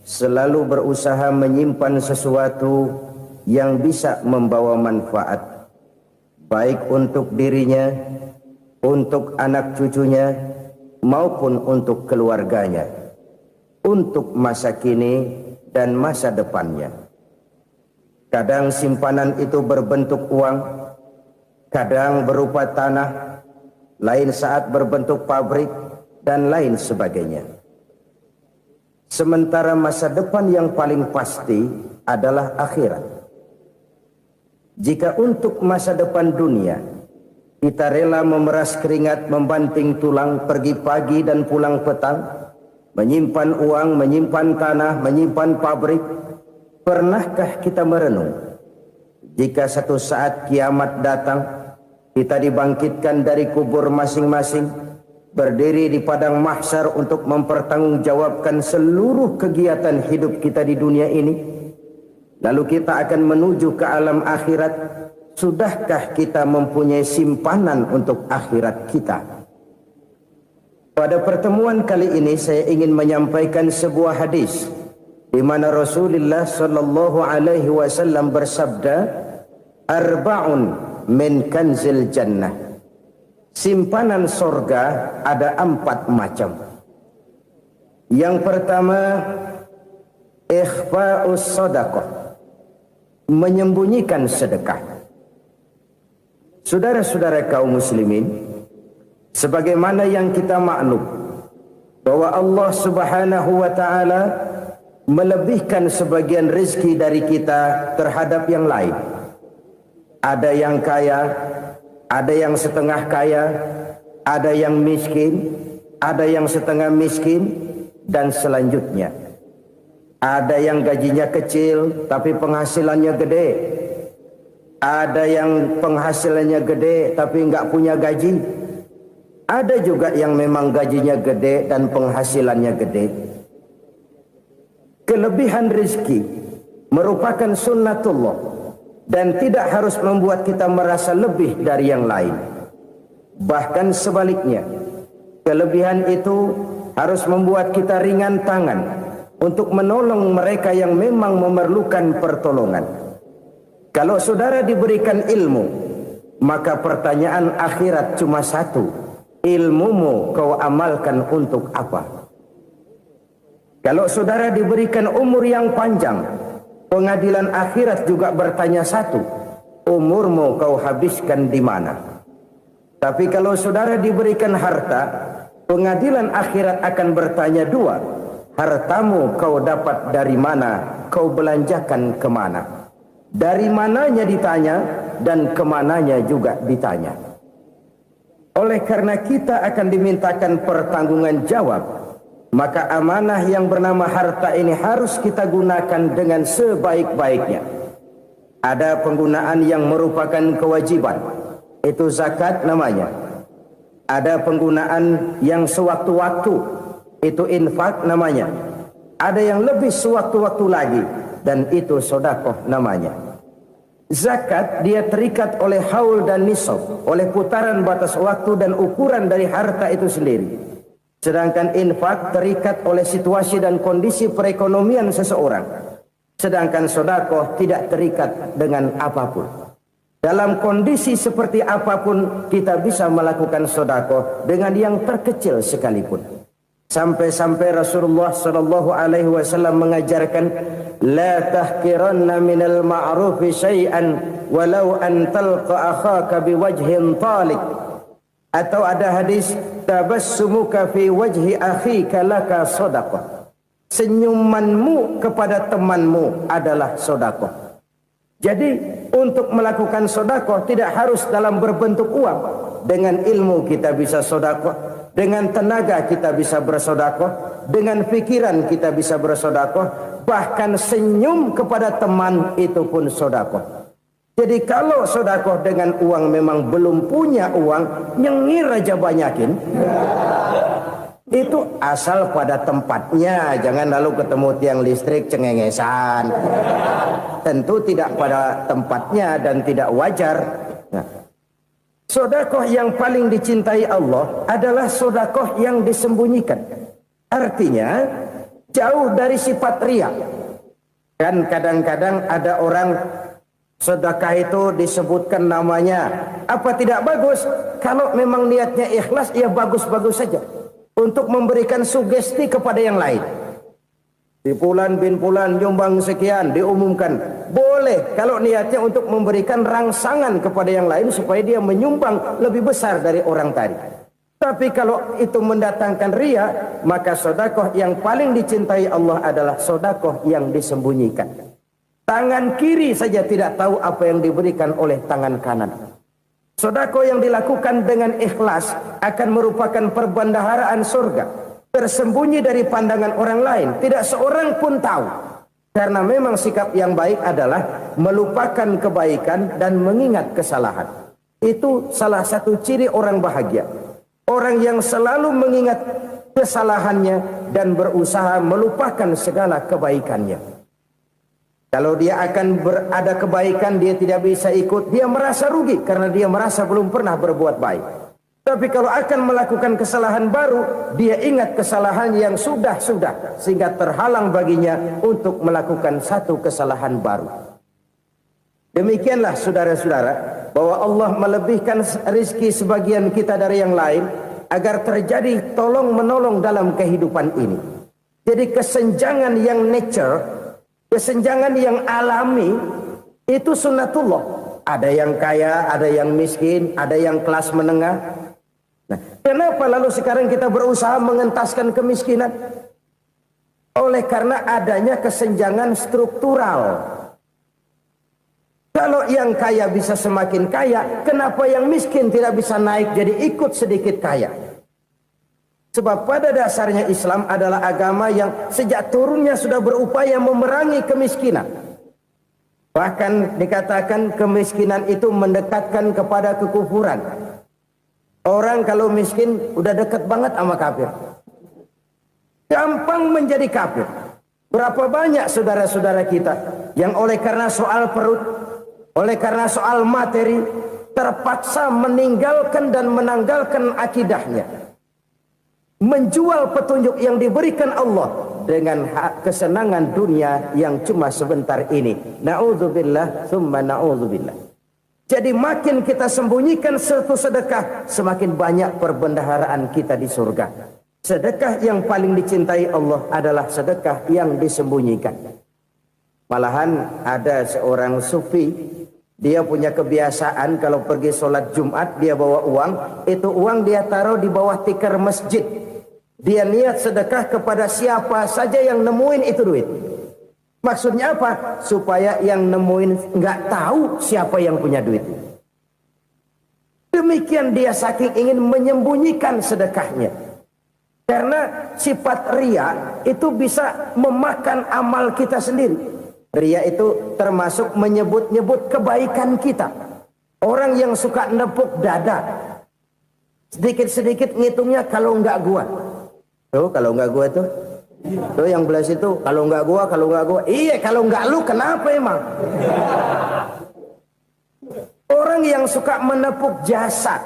selalu berusaha menyimpan sesuatu yang bisa membawa manfaat, baik untuk dirinya, untuk anak cucunya, maupun untuk keluarganya, untuk masa kini dan masa depannya. Kadang simpanan itu berbentuk uang, kadang berupa tanah, lain saat berbentuk pabrik, dan lain sebagainya. Sementara masa depan yang paling pasti adalah akhirat. Jika untuk masa depan dunia kita rela memeras keringat, membanting tulang, pergi pagi dan pulang petang, menyimpan uang, menyimpan tanah, menyimpan pabrik, pernahkah kita merenung jika satu saat kiamat datang, kita dibangkitkan dari kubur masing-masing, berdiri di padang mahsyar untuk mempertanggungjawabkan seluruh kegiatan hidup kita di dunia ini, lalu kita akan menuju ke alam akhirat. Sudahkah kita mempunyai simpanan untuk akhirat kita? Pada pertemuan kali ini saya ingin menyampaikan sebuah hadis di mana Rasulullah sallallahu alaihi wasallam bersabda, arba'un min kanzil jannah. Simpanan sorga ada 4 macam. Yang pertama, ikhfa'us sadaqah, menyembunyikan sedekah. Saudara-saudara kaum muslimin, sebagaimana yang kita maklum bahwa Allah Subhanahu wa taala melebihkan sebagian rezeki dari kita terhadap yang lain. Ada yang kaya, ada yang setengah kaya, ada yang miskin, ada yang setengah miskin, dan selanjutnya. Ada yang gajinya kecil tapi penghasilannya gede. Ada yang penghasilannya gede tapi nggak punya gaji. Ada juga yang memang gajinya gede dan penghasilannya gede. Kelebihan rezeki merupakan sunnatullah dan tidak harus membuat kita merasa lebih dari yang lain. Bahkan sebaliknya, kelebihan itu harus membuat kita ringan tangan untuk menolong mereka yang memang memerlukan pertolongan. Kalau saudara diberikan ilmu, maka pertanyaan akhirat cuma satu, ilmumu kau amalkan untuk apa? Kalau saudara diberikan umur yang panjang, pengadilan akhirat juga bertanya satu, umurmu kau habiskan di mana? Tapi kalau saudara diberikan harta, pengadilan akhirat akan bertanya 2, hartamu kau dapat dari mana, kau belanjakan kemana? Dari mananya ditanya dan kemananya juga ditanya. Oleh karena kita akan dimintakan pertanggungan jawab, maka amanah yang bernama harta ini harus kita gunakan dengan sebaik-baiknya. Ada penggunaan yang merupakan kewajiban, itu zakat namanya. Ada penggunaan yang sewaktu-waktu, itu infak namanya. Ada yang lebih sewaktu-waktu lagi, dan itu sedekah namanya. Zakat dia terikat oleh haul dan nisab, oleh putaran batas waktu dan ukuran dari harta itu sendiri. Sedangkan infak terikat oleh situasi dan kondisi perekonomian seseorang. Sedangkan sedekah tidak terikat dengan apapun. Dalam kondisi seperti apapun kita bisa melakukan sedekah dengan yang terkecil sekalipun. Sampai-sampai Rasulullah sallallahu alaihi wasallam mengajarkan, la tahqiranna minal ma'rufi syai'an walau an talqa akhaka biwajhin talik. Atau ada hadis, tabassumuka fi wajhi akhika laka shadaqah. Senyumanmu kepada temanmu adalah sedekah. Jadi untuk melakukan sedekah tidak harus dalam berbentuk uang. Dengan ilmu kita bisa sedekah, dengan tenaga kita bisa bersedekah, dengan pikiran kita bisa bersedekah, bahkan senyum kepada teman itu pun sedekah. Jadi kalau sedekah dengan uang memang belum punya uang, nyengir aja banyakin. Itu asal pada tempatnya, jangan lalu ketemu tiang listrik cengengesan. Tentu tidak pada tempatnya dan tidak wajar. Nah, sedekah yang paling dicintai Allah adalah sedekah yang disembunyikan. Artinya, jauh dari sifat riya. Kan kadang-kadang ada orang sedekah itu disebutkan namanya, apa tidak bagus? Kalau memang niatnya ikhlas, ya bagus-bagus saja. Untuk memberikan sugesti kepada yang lain. Di Fulan bin Fulan nyumbang sekian, diumumkan. Boleh kalau niatnya untuk memberikan rangsangan kepada yang lain supaya dia menyumbang lebih besar dari orang tadi. Tapi kalau itu mendatangkan riya, maka sedekah yang paling dicintai Allah adalah sedekah yang disembunyikan. Tangan kiri saja tidak tahu apa yang diberikan oleh tangan kanan. Sedekah yang dilakukan dengan ikhlas akan merupakan perbendaharaan surga. Tersembunyi dari pandangan orang lain, tidak seorang pun tahu. Karena memang sikap yang baik adalah melupakan kebaikan dan mengingat kesalahan. Itu salah satu ciri orang bahagia. Orang yang selalu mengingat kesalahannya dan berusaha melupakan segala kebaikannya. Kalau dia akan berada kebaikan, dia tidak bisa ikut, dia merasa rugi karena dia merasa belum pernah berbuat baik. Tapi kalau akan melakukan kesalahan baru, dia ingat kesalahan yang sudah-sudah, sehingga terhalang baginya untuk melakukan satu kesalahan baru. Demikianlah saudara-saudara, bahwa Allah melebihkan rizki sebagian kita dari yang lain, agar terjadi tolong-menolong dalam kehidupan ini. Jadi kesenjangan yang nature, kesenjangan yang alami, itu sunnatullah. Ada yang kaya, ada yang miskin, ada yang kelas menengah. Nah, kenapa lalu sekarang kita berusaha mengentaskan kemiskinan? Oleh karena adanya kesenjangan struktural. Kalau yang kaya bisa semakin kaya, kenapa yang miskin tidak bisa naik jadi ikut sedikit kaya? Sebab pada dasarnya Islam adalah agama yang sejak turunnya sudah berupaya memerangi kemiskinan. Bahkan dikatakan kemiskinan itu mendekatkan kepada kekufuran. Orang kalau miskin udah dekat banget sama kafir. Gampang menjadi kafir. Berapa banyak saudara-saudara kita yang oleh karena soal perut, oleh karena soal materi, terpaksa meninggalkan dan menanggalkan akidahnya. Menjual petunjuk yang diberikan Allah dengan kesenangan dunia yang cuma sebentar ini. Na'udzubillah, thumma na'udzubillah. Jadi makin kita sembunyikan satu sedekah, semakin banyak perbendaharaan kita di surga. Sedekah yang paling dicintai Allah adalah sedekah yang disembunyikan. Malahan ada seorang sufi, dia punya kebiasaan kalau pergi sholat Jumat, dia bawa uang, itu uang dia taruh di bawah tikar masjid. Dia niat sedekah kepada siapa saja yang nemuin itu duit. Maksudnya apa? Supaya yang nemuin nggak tahu siapa yang punya duit. Demikian dia saking ingin menyembunyikan sedekahnya. Karena sifat riya itu bisa memakan amal kita sendiri. Riya itu termasuk menyebut-nyebut kebaikan kita. Orang yang suka nepuk dada, sedikit-sedikit ngitungnya kalau nggak gua. Tuh kalau nggak gua tuh. Tuh yang belas itu, kalau nggak gua, kalau nggak gua. Iya, kalau nggak lu kenapa emang? Orang yang suka menepuk jasad.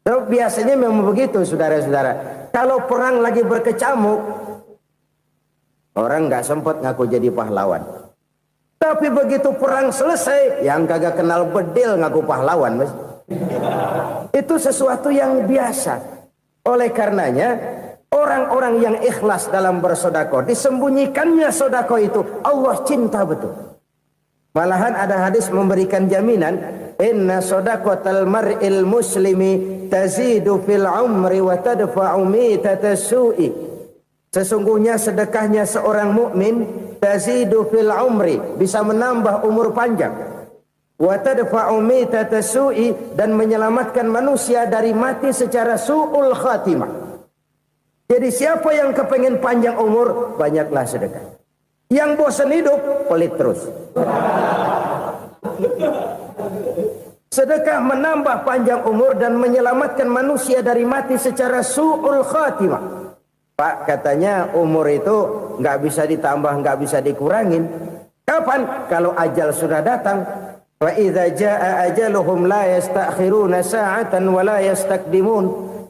Tuh, biasanya memang begitu saudara-saudara. Kalau perang lagi berkecamuk, orang nggak sempat ngaku jadi pahlawan. Tapi begitu perang selesai, yang kagak kenal bedil ngaku pahlawan. Mas. Itu sesuatu yang biasa. Oleh karenanya, orang-orang yang ikhlas dalam bersedekah, disembunyikannya sedekah itu, Allah cinta betul. Malahan ada hadis memberikan jaminan, inna sedaqatal mar'il muslimi tazidu fil umri wa tadfa'u mitatas su'i. Sesungguhnya sedekahnya seorang mukmin tazidu fil umri, bisa menambah umur panjang. Wa tadfa'u mitatas su'i, dan menyelamatkan manusia dari mati secara su'ul khatimah. Jadi siapa yang kepengen panjang umur, banyaklah sedekah. Yang bosan hidup, pelit terus. Sedekah menambah panjang umur dan menyelamatkan manusia dari mati secara su'ul khatimah. Pak, katanya umur itu nggak bisa ditambah, nggak bisa dikurangin. Kapan? Kalau ajal sudah datang. Wa idza jaa ajaluhum la yastakhiruna sa'atan wa la yastakdimun.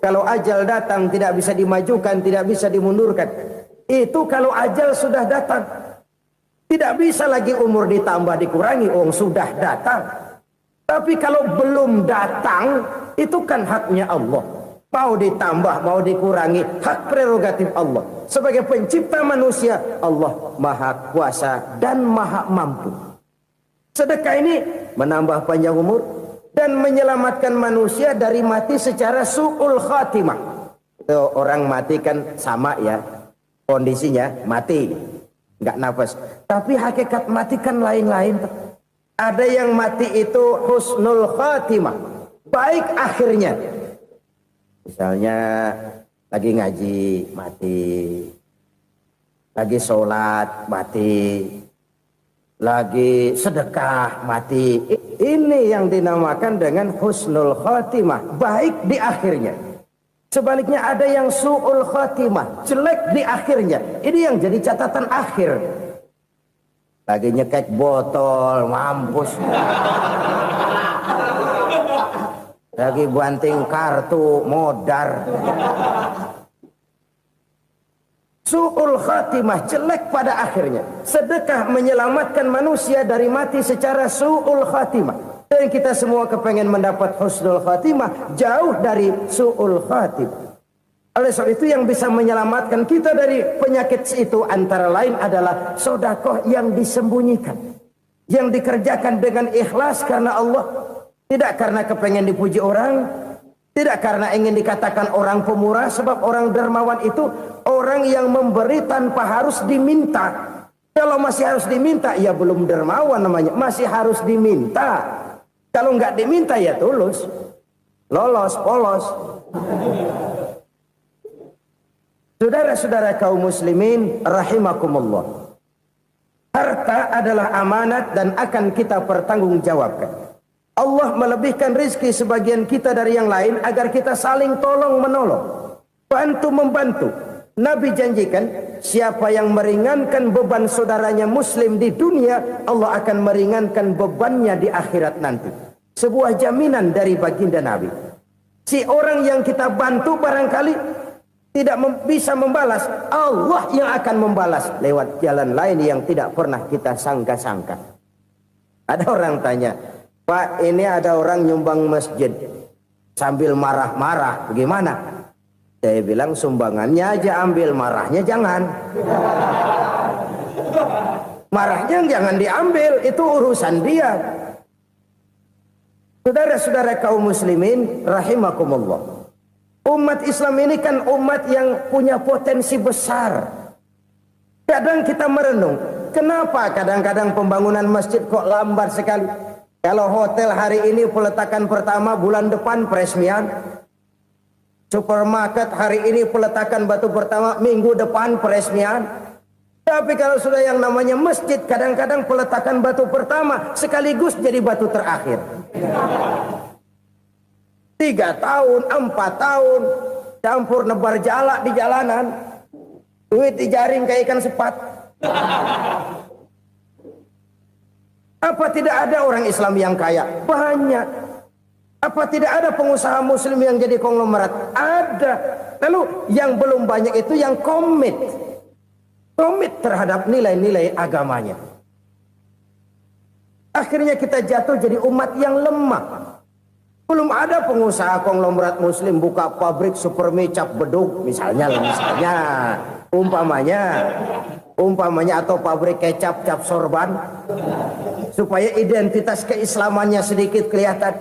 Kalau ajal datang tidak bisa dimajukan, tidak bisa dimundurkan. Itu kalau ajal sudah datang. Tidak bisa lagi umur ditambah dikurangi, sudah datang. Tapi kalau belum datang, itu kan haknya Allah. Mau ditambah, mau dikurangi, hak prerogatif Allah. Sebagai pencipta manusia, Allah maha kuasa dan maha mampu. Sedekah ini menambah panjang umur dan menyelamatkan manusia dari mati secara su'ul khatimah. Orang mati kan sama ya, kondisinya mati, nggak nafas. Tapi hakikat mati kan lain-lain. Ada yang mati itu husnul khatimah, baik akhirnya. Misalnya lagi ngaji mati, lagi sholat mati, lagi sedekah mati. Ini yang dinamakan dengan husnul khatimah, baik di akhirnya. Sebaliknya ada yang su'ul khatimah, jelek di akhirnya. Ini yang jadi catatan akhir. Lagi nyekek botol, mampus. Lagi banting kartu, modar. Su'ul khatimah, jelek pada akhirnya. Sedekah menyelamatkan manusia dari mati secara su'ul khatimah. Dan kita semua kepengen mendapat husnul khatimah, jauh dari su'ul khatimah. Oleh sebab itu yang bisa menyelamatkan kita dari penyakit itu antara lain adalah sedekah yang disembunyikan. Yang dikerjakan dengan ikhlas karena Allah. Tidak karena kepengen dipuji orang, tidak karena ingin dikatakan orang pemurah, sebab orang dermawan itu orang yang memberi tanpa harus diminta. Kalau masih harus diminta, ya belum dermawan namanya, masih harus diminta. Kalau nggak diminta ya tulus, lolos, polos. Saudara-saudara kaum muslimin rahimakumullah. Harta adalah amanat dan akan kita pertanggungjawabkan. Allah melebihkan rizki sebagian kita dari yang lain agar kita saling tolong menolong, bantu membantu. Nabi janjikan siapa yang meringankan beban saudaranya muslim di dunia, Allah akan meringankan bebannya di akhirat nanti. Sebuah jaminan dari baginda Nabi. Si orang yang kita bantu barangkali tidak bisa membalas, Allah yang akan membalas lewat jalan lain yang tidak pernah kita sangka-sangka. Ada orang tanya, Pak, ini ada orang nyumbang masjid sambil marah-marah, bagaimana? Saya bilang sumbangannya aja ambil, marahnya jangan. Marahnya jangan diambil, itu urusan dia. Saudara-saudara kaum muslimin rahimakumullah. Umat Islam ini kan umat yang punya potensi besar. Kadang kita merenung, kenapa kadang-kadang pembangunan masjid kok lambat sekali? Kalau hotel hari ini peletakan pertama, bulan depan peresmian. Supermarket hari ini peletakan batu pertama, minggu depan peresmian. Tapi kalau sudah yang namanya masjid, kadang-kadang peletakan batu pertama sekaligus jadi batu terakhir. 3 tahun, 4 tahun, campur nebar jalak di jalanan, duit dijaring kayak ikan sepat. Apa tidak ada orang Islam yang kaya? Banyak. Apa tidak ada pengusaha muslim yang jadi konglomerat? Ada. Lalu yang belum banyak itu yang komit terhadap nilai-nilai agamanya. Akhirnya kita jatuh jadi umat yang lemah. Belum ada pengusaha konglomerat muslim buka pabrik supermi cap bedug misalnya umpamanya atau pabrik kecap cap sorban supaya identitas keislamannya sedikit kelihatan.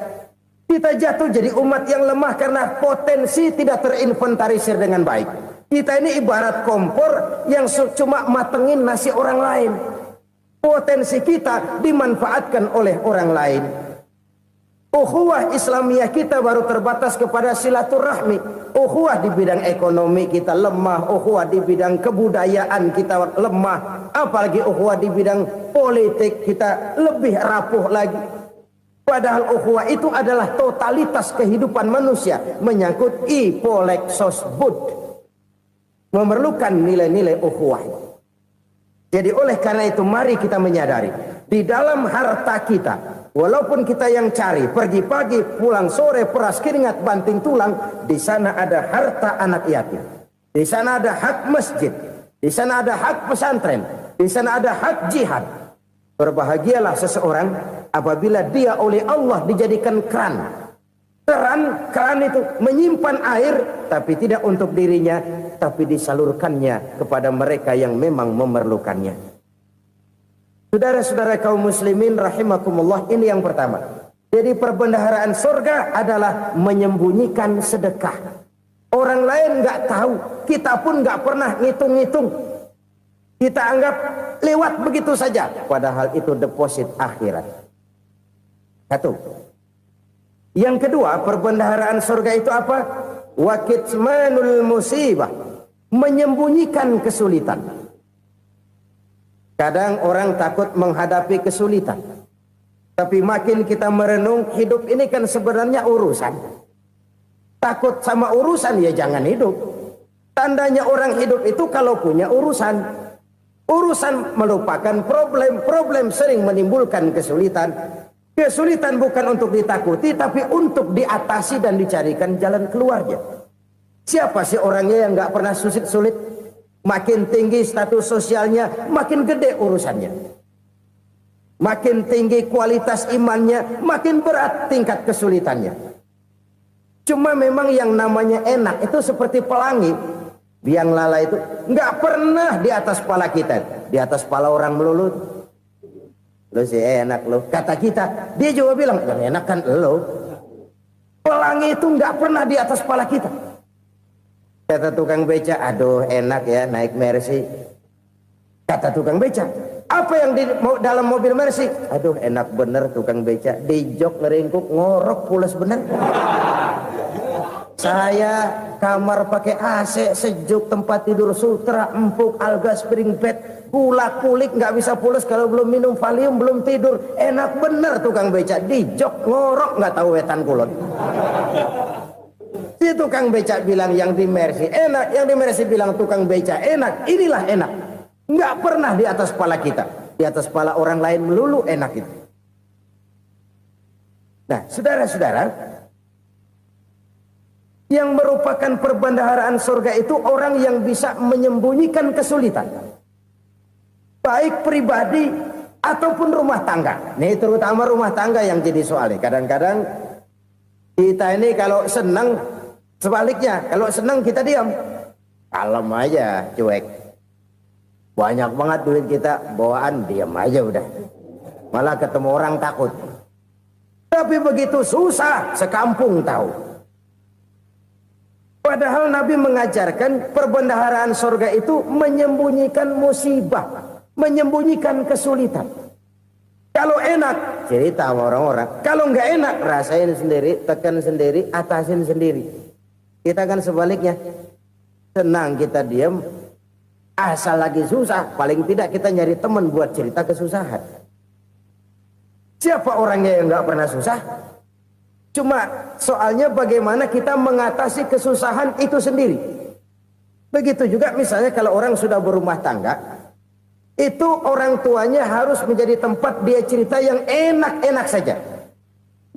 Kita jatuh jadi umat yang lemah karena potensi tidak terinventarisir dengan baik. Kita ini ibarat kompor yang cuma matengin nasi orang lain. Potensi kita dimanfaatkan oleh orang lain. Ukhuwah Islamiyah kita baru terbatas kepada silaturahmi. Ukhuwah di bidang ekonomi kita lemah, ukhuwah di bidang kebudayaan kita lemah, apalagi ukhuwah di bidang politik kita lebih rapuh lagi. Padahal ukhuwah itu adalah totalitas kehidupan manusia, menyangkut ipolek sosbud, memerlukan nilai-nilai ukhuwah. Jadi oleh karena itu mari kita menyadari di dalam harta kita, walaupun kita yang cari, pergi pagi, pulang sore, peras keringat, banting tulang, di sana ada harta anak yatim. Di sana ada hak masjid. Di sana ada hak pesantren, di sana ada hak jihad. Berbahagialah seseorang apabila dia oleh Allah dijadikan keran. Keran itu menyimpan air, tapi tidak untuk dirinya, tapi disalurkannya kepada mereka yang memang memerlukannya. Saudara-saudara kaum muslimin rahimakumullah, ini yang pertama. Jadi perbendaharaan surga adalah menyembunyikan sedekah. Orang lain nggak tahu, kita pun nggak pernah ngitung-ngitung. Kita anggap lewat begitu saja, padahal itu deposit akhirat. Satu. Yang kedua, perbendaharaan surga itu apa? Wa kitmanul musibah, menyembunyikan kesulitan. Kadang orang takut menghadapi kesulitan. Tapi makin kita merenung, hidup ini kan sebenarnya urusan. Takut sama urusan, ya jangan hidup. Tandanya orang hidup itu kalau punya urusan. Urusan merupakan problem. Problem sering menimbulkan kesulitan. Kesulitan bukan untuk ditakuti, tapi untuk diatasi dan dicarikan jalan keluarnya. Siapa sih orangnya yang gak pernah sulit-sulit? Makin tinggi status sosialnya, makin gede urusannya. Makin tinggi kualitas imannya, makin berat tingkat kesulitannya. Cuma memang yang namanya enak itu seperti pelangi. Biang lala itu nggak pernah di atas kepala kita, di atas kepala orang melulu. Lu sih enak lu, kata kita. Dia juga bilang yang enak kan lu. Pelangi itu nggak pernah di atas kepala kita. Kata tukang beca, aduh enak ya naik Mercy. Kata tukang beca, apa yang di dalam mobil Mercy? Aduh enak bener tukang beca, di jok ngeringkuk ngorok pulas bener. Saya kamar pakai AC sejuk, tempat tidur sutra empuk, alga spring bed, gula kulik nggak bisa pulas kalau belum minum Valium, belum tidur. Enak bener tukang beca, di jok ngorok nggak tahu wetan kulon. Si tukang beca bilang yang di Mercy enak, yang di Mercy bilang tukang beca enak. Inilah enak. Nggak pernah di atas kepala kita, di atas kepala orang lain melulu enak itu. Nah, saudara-saudara, yang merupakan perbendaharaan surga itu orang yang bisa menyembunyikan kesulitan, baik pribadi ataupun rumah tangga. Nih terutama rumah tangga yang jadi soalnya. Kadang-kadang kita ini kalau senang, sebaliknya kalau senang kita diam, kalem aja, cuek. Banyak banget duit kita, bawaan diam aja udah. Malah ketemu orang takut. Tapi begitu susah, sekampung tahu. Padahal Nabi mengajarkan perbendaharaan surga itu menyembunyikan musibah, menyembunyikan kesulitan. Kalau enak, cerita sama orang-orang. Kalau nggak enak, rasain sendiri, tekan sendiri, atasin sendiri. Kita kan sebaliknya. Senang kita diam. Asal lagi susah, paling tidak kita nyari teman buat cerita kesusahan. Siapa orangnya yang nggak pernah susah? Cuma soalnya bagaimana kita mengatasi kesusahan itu sendiri. Begitu juga misalnya kalau orang sudah berumah tangga, itu orang tuanya harus menjadi tempat dia cerita yang enak-enak saja.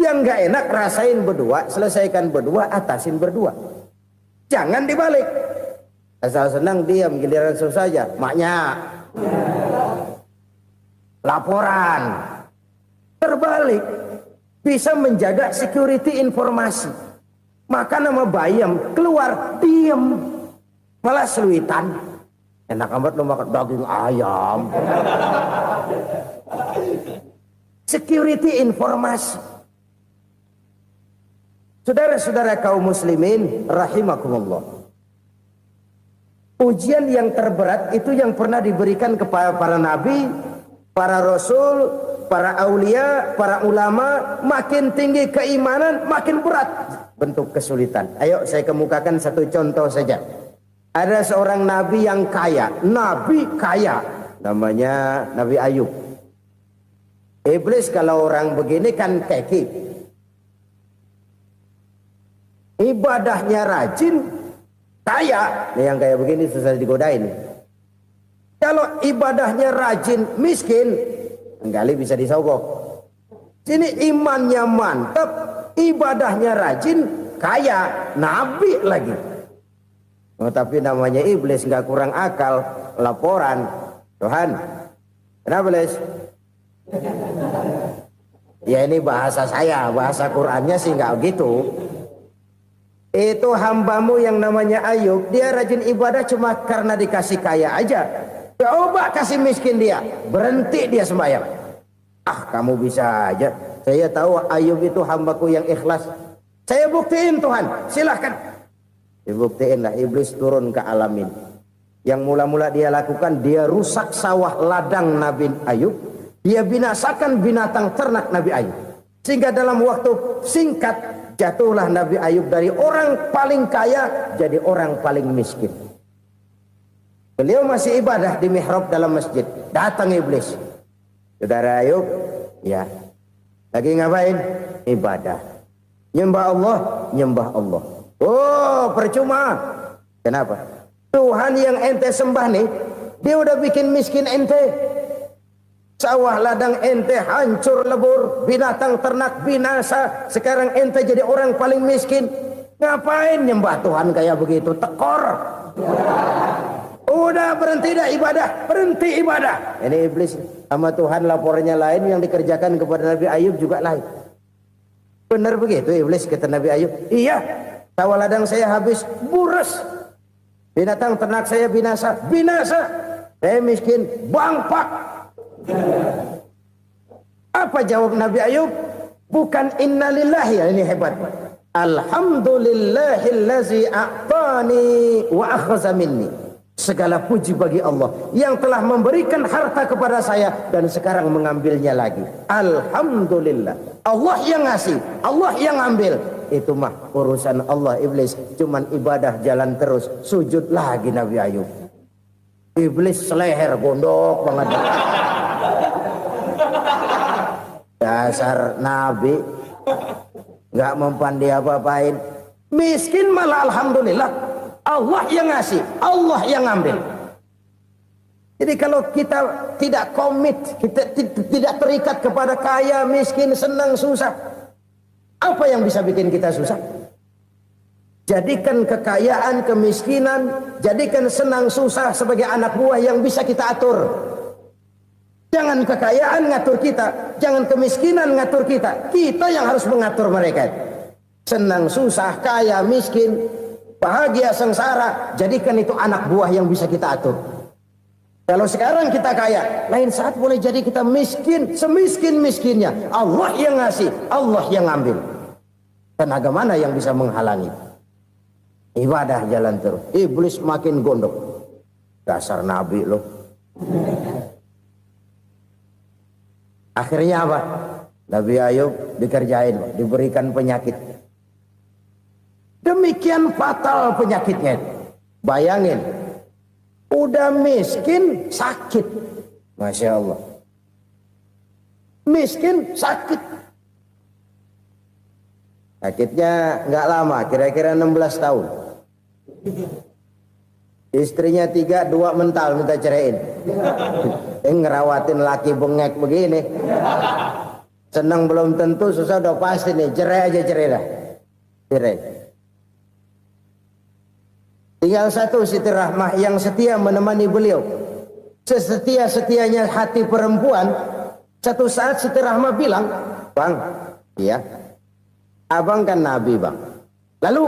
Yang nggak enak rasain berdua, selesaikan berdua, atasin berdua. Jangan dibalik. Asal senang diam, giliran susah saja. Maknya laporan. Terbalik, bisa menjaga security informasi. Maka nama bayam keluar diam, malah seluitan. Enak amat lo makan daging ayam. Security informasi. Saudara-saudara kaum muslimin rahimakumullah. Ujian yang terberat itu yang pernah diberikan kepada para nabi, para rasul, para aulia, para ulama. Makin tinggi keimanan, makin berat bentuk kesulitan. Ayo saya kemukakan satu contoh saja. Ada seorang nabi yang kaya, nabi kaya, namanya Nabi Ayub. Iblis kalau orang begini kan keki, ibadahnya rajin, kaya. Nih yang kayak begini susah digodain. Kalau ibadahnya rajin, miskin, kali bisa disogok. Sini imannya mantap, ibadahnya rajin, kaya, nabi lagi. Oh, tapi namanya iblis nggak kurang akal. Laporan, Tuhan, kenapa Les? Ya ini bahasa saya, bahasa Qurannya sih nggak gitu. Itu hambamu yang namanya Ayub, dia rajin ibadah cuma karena dikasih kaya aja. Coba kasih miskin dia, berhenti dia sembahyang. Ah, kamu bisa aja. Saya tahu Ayub itu hambaku yang ikhlas. Saya buktiin Tuhan, silahkan. Dibuktiinlah, iblis turun ke alam ini. Yang mula-mula dia lakukan, dia rusak sawah ladang Nabi Ayub. Dia binasakan binatang ternak Nabi Ayub. Sehingga dalam waktu singkat, jatuhlah Nabi Ayub dari orang paling kaya jadi orang paling miskin. Beliau masih ibadah di mihrab dalam masjid. Datang iblis. Saudara Ayub, ya, lagi ngapain? Ibadah. Nyembah Allah, nyembah Allah. Oh, percuma. Kenapa? Tuhan yang ente sembah nih, dia udah bikin miskin ente. Sawah ladang ente hancur lebur, binatang ternak binasa. Sekarang ente jadi orang paling miskin. Ngapain nyembah Tuhan kayak begitu? Tekor. Udah berhenti dah ibadah, berhenti ibadah. Ini iblis sama Tuhan laporannya lain, yang dikerjakan kepada Nabi Ayub juga lain. Benar begitu iblis kata Nabi Ayub? Iya, sawah ladang saya habis, buras. Binatang ternak saya binasa, binasa. Saya miskin, bangpak. Apa jawab Nabi Ayub? Bukan innalillahi, ya ini hebat. Alhamdulillahillazi a'tani wa akhza minni. Segala puji bagi Allah yang telah memberikan harta kepada saya dan sekarang mengambilnya lagi. Alhamdulillah. Allah yang ngasih, Allah yang ambil. Itu mah urusan Allah. Iblis cuman ibadah jalan terus, sujud lagi Nabi Ayub. Iblis seleher gondok banget. Dasar Nabi nggak mempan dia apa-apain. Miskin malah alhamdulillah. Allah yang ngasih, Allah yang ngambil. Jadi kalau kita tidak komit, kita tidak terikat kepada kaya, miskin, senang, susah, apa yang bisa bikin kita susah? Jadikan kekayaan, kemiskinan, jadikan senang, susah sebagai anak buah yang bisa kita atur. Jangan kekayaan ngatur kita, jangan kemiskinan ngatur kita. Kita yang harus mengatur mereka. Senang, susah, kaya, miskin, bahagia, sengsara, jadikan itu anak buah yang bisa kita atur. Kalau sekarang kita kaya, lain saat boleh jadi kita miskin, semiskin-miskinnya. Allah yang ngasih, Allah yang ngambil. Tenaga mana yang bisa menghalangi? Ibadah jalan terus. Iblis makin gondok. Dasar Nabi loh. Akhirnya apa? Nabi Ayub dikerjain, diberikan penyakit. Demikian fatal penyakitnya. Bayangin, udah miskin sakit. Masya Allah. Miskin sakit. Sakitnya nggak lama, kira-kira 16 tahun. Istrinya 3, 2 mental minta ceraiin. Ngerawatin laki bengek begini. Senang belum tentu, susah udah pasti nih. Cerai aja, cerai dah. Cerai. Tinggal satu Siti Rahmah yang setia menemani beliau. Sesetia-setianya hati perempuan. Satu saat Siti Rahmah bilang, "Bang, iya, abang kan Nabi bang. Lalu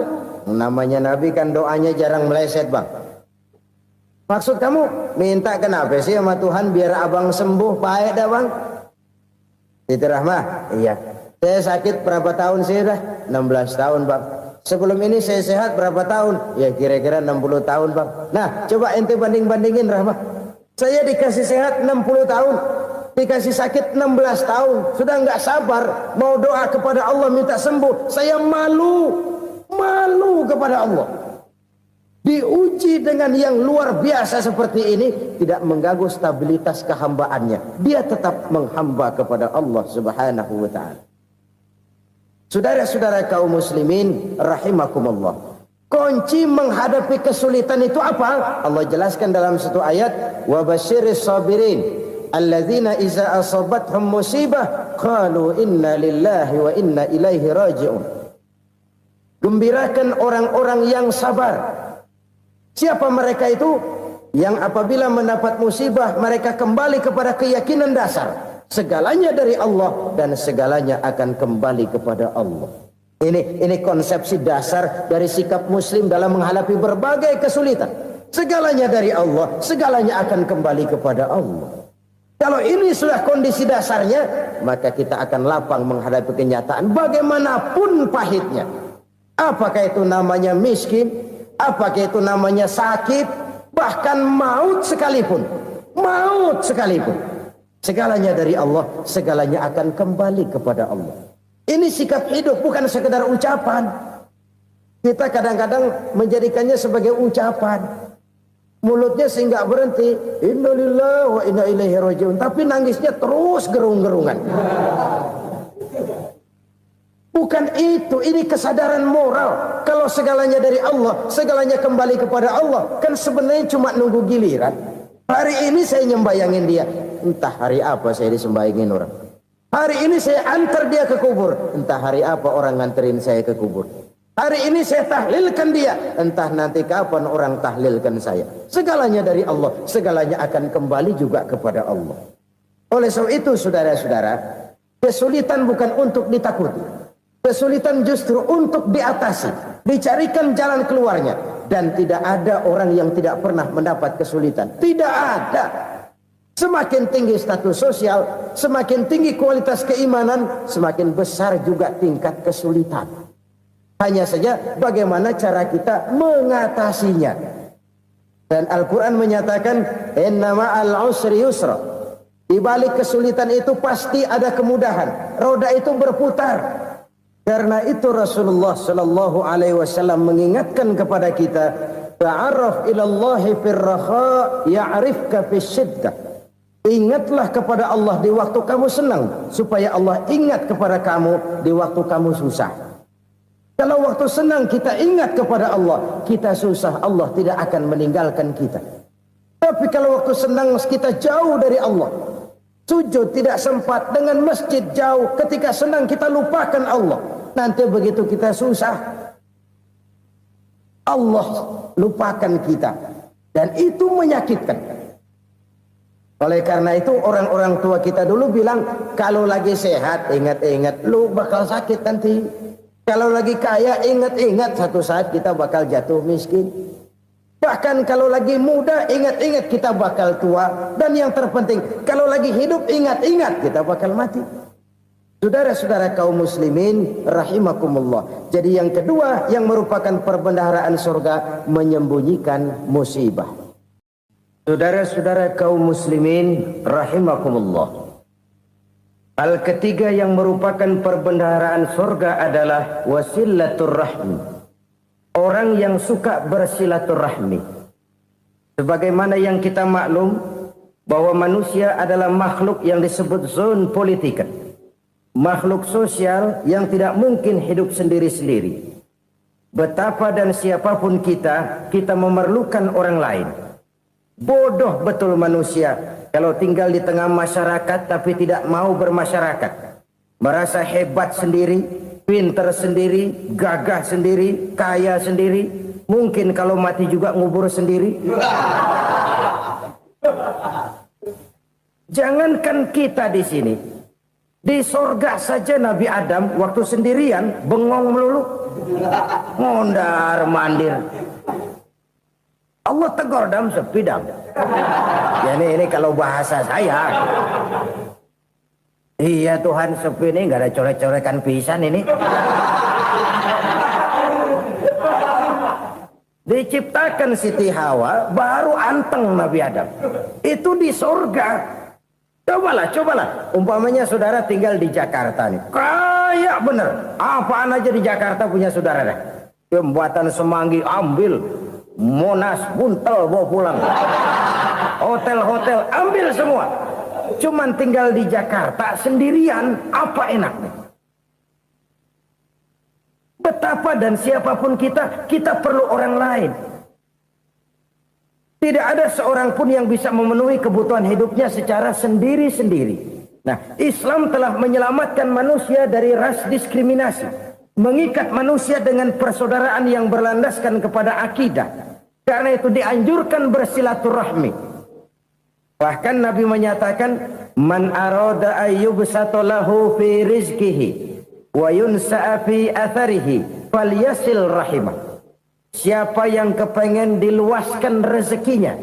namanya Nabi kan doanya jarang meleset bang. Maksud kamu minta kenapa sih sama Tuhan biar abang sembuh baik dah bang?" Siti Rahmah, iya. Saya sakit berapa tahun sih dah? 16 tahun bang. Sebelum ini saya sehat berapa tahun? Ya kira-kira 60 tahun bang. Nah coba ente banding-bandingin Rahmah. Saya dikasih sehat 60 tahun. Dikasih sakit 16 tahun. Sudah nggak sabar. Mau doa kepada Allah minta sembuh. Saya malu. Malu kepada Allah. Diuji dengan yang luar biasa seperti ini. Tidak mengganggu stabilitas kehambaannya. Dia tetap menghamba kepada Allah subhanahu wa ta'ala. Saudara-saudara kaum muslimin rahimakumullah. Kunci menghadapi kesulitan itu apa? Allah jelaskan dalam satu ayat, wa basyiris sabirin alladzina iza asabathum musibah qalu inna lillahi wa inna ilaihi raji'un. Gembirakan orang-orang yang sabar Siapa mereka itu? Yang apabila mendapat musibah mereka kembali kepada keyakinan dasar, segalanya dari Allah dan segalanya akan kembali kepada Allah. Ini konsepsi dasar dari sikap muslim dalam menghadapi berbagai kesulitan. Segalanya dari Allah, segalanya akan kembali kepada Allah. Kalau ini sudah kondisi dasarnya, maka kita akan lapang menghadapi kenyataan bagaimanapun pahitnya. Apakah itu namanya miskin, apakah itu namanya sakit, bahkan maut sekalipun. Maut sekalipun. Segalanya dari Allah, segalanya akan kembali kepada Allah. Ini sikap hidup, bukan sekedar ucapan. Kita kadang-kadang menjadikannya sebagai ucapan. Mulutnya sehingga berhenti, innalillahi wa inna ilaihi rajiun, tapi nangisnya terus gerung-gerungan. Bukan itu, ini kesadaran moral. Kalau segalanya dari Allah, segalanya kembali kepada Allah, kan sebenarnya cuma nunggu giliran. Hari ini saya nyembayangin dia, entah hari apa saya disembayangin orang. Hari ini saya antar dia ke kubur, entah hari apa orang nganterin saya ke kubur. Hari ini saya tahlilkan dia, entah nanti kapan orang tahlilkan saya. Segalanya dari Allah, segalanya akan kembali juga kepada Allah. Oleh sebab itu saudara-saudara, kesulitan bukan untuk ditakuti. Kesulitan justru untuk diatasi, dicarikan jalan keluarnya. Dan tidak ada orang yang tidak pernah mendapat kesulitan. Tidak ada. Semakin tinggi status sosial, semakin tinggi kualitas keimanan, semakin besar juga tingkat kesulitan. Hanya saja bagaimana cara kita mengatasinya. Dan Al-Quran menyatakan, inna ma'al usri yusra. Di balik kesulitan itu pasti ada kemudahan. Roda itu berputar. Karena itu Rasulullah Sallallahu Alaihi Wasallam mengingatkan kepada kita, ta'arraf ilallahi firraha ya'rifka fisyiddah. Ingatlah kepada Allah di waktu kamu senang, supaya Allah ingat kepada kamu di waktu kamu susah. Kalau waktu senang kita ingat kepada Allah, kita susah, Allah tidak akan meninggalkan kita. Tapi kalau waktu senang kita jauh dari Allah, sujud tidak sempat, dengan masjid jauh, ketika senang kita lupakan Allah. Nanti begitu kita susah, Allah lupakan kita. Dan itu menyakitkan. Oleh karena itu orang-orang tua kita dulu bilang, kalau lagi sehat ingat-ingat lu bakal sakit nanti. Kalau lagi kaya ingat-ingat satu saat kita bakal jatuh miskin. Bahkan kalau lagi muda ingat-ingat kita bakal tua. Dan yang terpenting, kalau lagi hidup ingat-ingat kita bakal mati. Saudara-saudara kaum muslimin rahimakumullah. Jadi yang kedua yang merupakan perbendaharaan surga, menyembunyikan musibah. Saudara-saudara kaum muslimin rahimakumullah. Hal ketiga yang merupakan perbendaharaan surga adalah wasilatur rahmi. Orang yang suka bersilaturahmi. Sebagaimana yang kita maklum bahwa manusia adalah makhluk yang disebut zon politika. Makhluk sosial yang tidak mungkin hidup sendiri-sendiri. Betapa dan siapapun kita memerlukan orang lain. Bodoh betul manusia kalau tinggal di tengah masyarakat tapi tidak mau bermasyarakat. Merasa hebat sendiri, pinter sendiri, gagah sendiri, kaya sendiri. Mungkin kalau mati juga ngubur sendiri. Jangankan kita di sini, di sorga saja Nabi Adam waktu sendirian bengong melulu, mondar mandir. Allah tegur dam sepi dam. Ya ini kalau bahasa saya. Iya Tuhan sepi ini nggak ada coret-corekan pisan ini. Diciptakan Siti Hawa baru anteng Nabi Adam. Itu di surga. Cobalah. Umpamanya saudara tinggal di Jakarta nih. Kayak bener. Apaan aja di Jakarta punya saudara dah. Jembatan Semanggi ambil. Monas, Buntel bawa pulang. Hotel-hotel ambil semua. Cuman tinggal di Jakarta sendirian, apa enaknya? Betapa dan siapapun kita perlu orang lain. Tidak ada seorang pun yang bisa memenuhi kebutuhan hidupnya secara sendiri-sendiri. Nah, Islam telah menyelamatkan manusia dari ras diskriminasi. Mengikat manusia dengan persaudaraan yang berlandaskan kepada akidah. Karena itu dianjurkan bersilaturahmi. Bahkan Nabi menyatakan, man arada ayyubsata lahu fi rizqihi wa yunsa'a fi atharihi falyasil rahimah. Siapa yang kepengen diluaskan rezekinya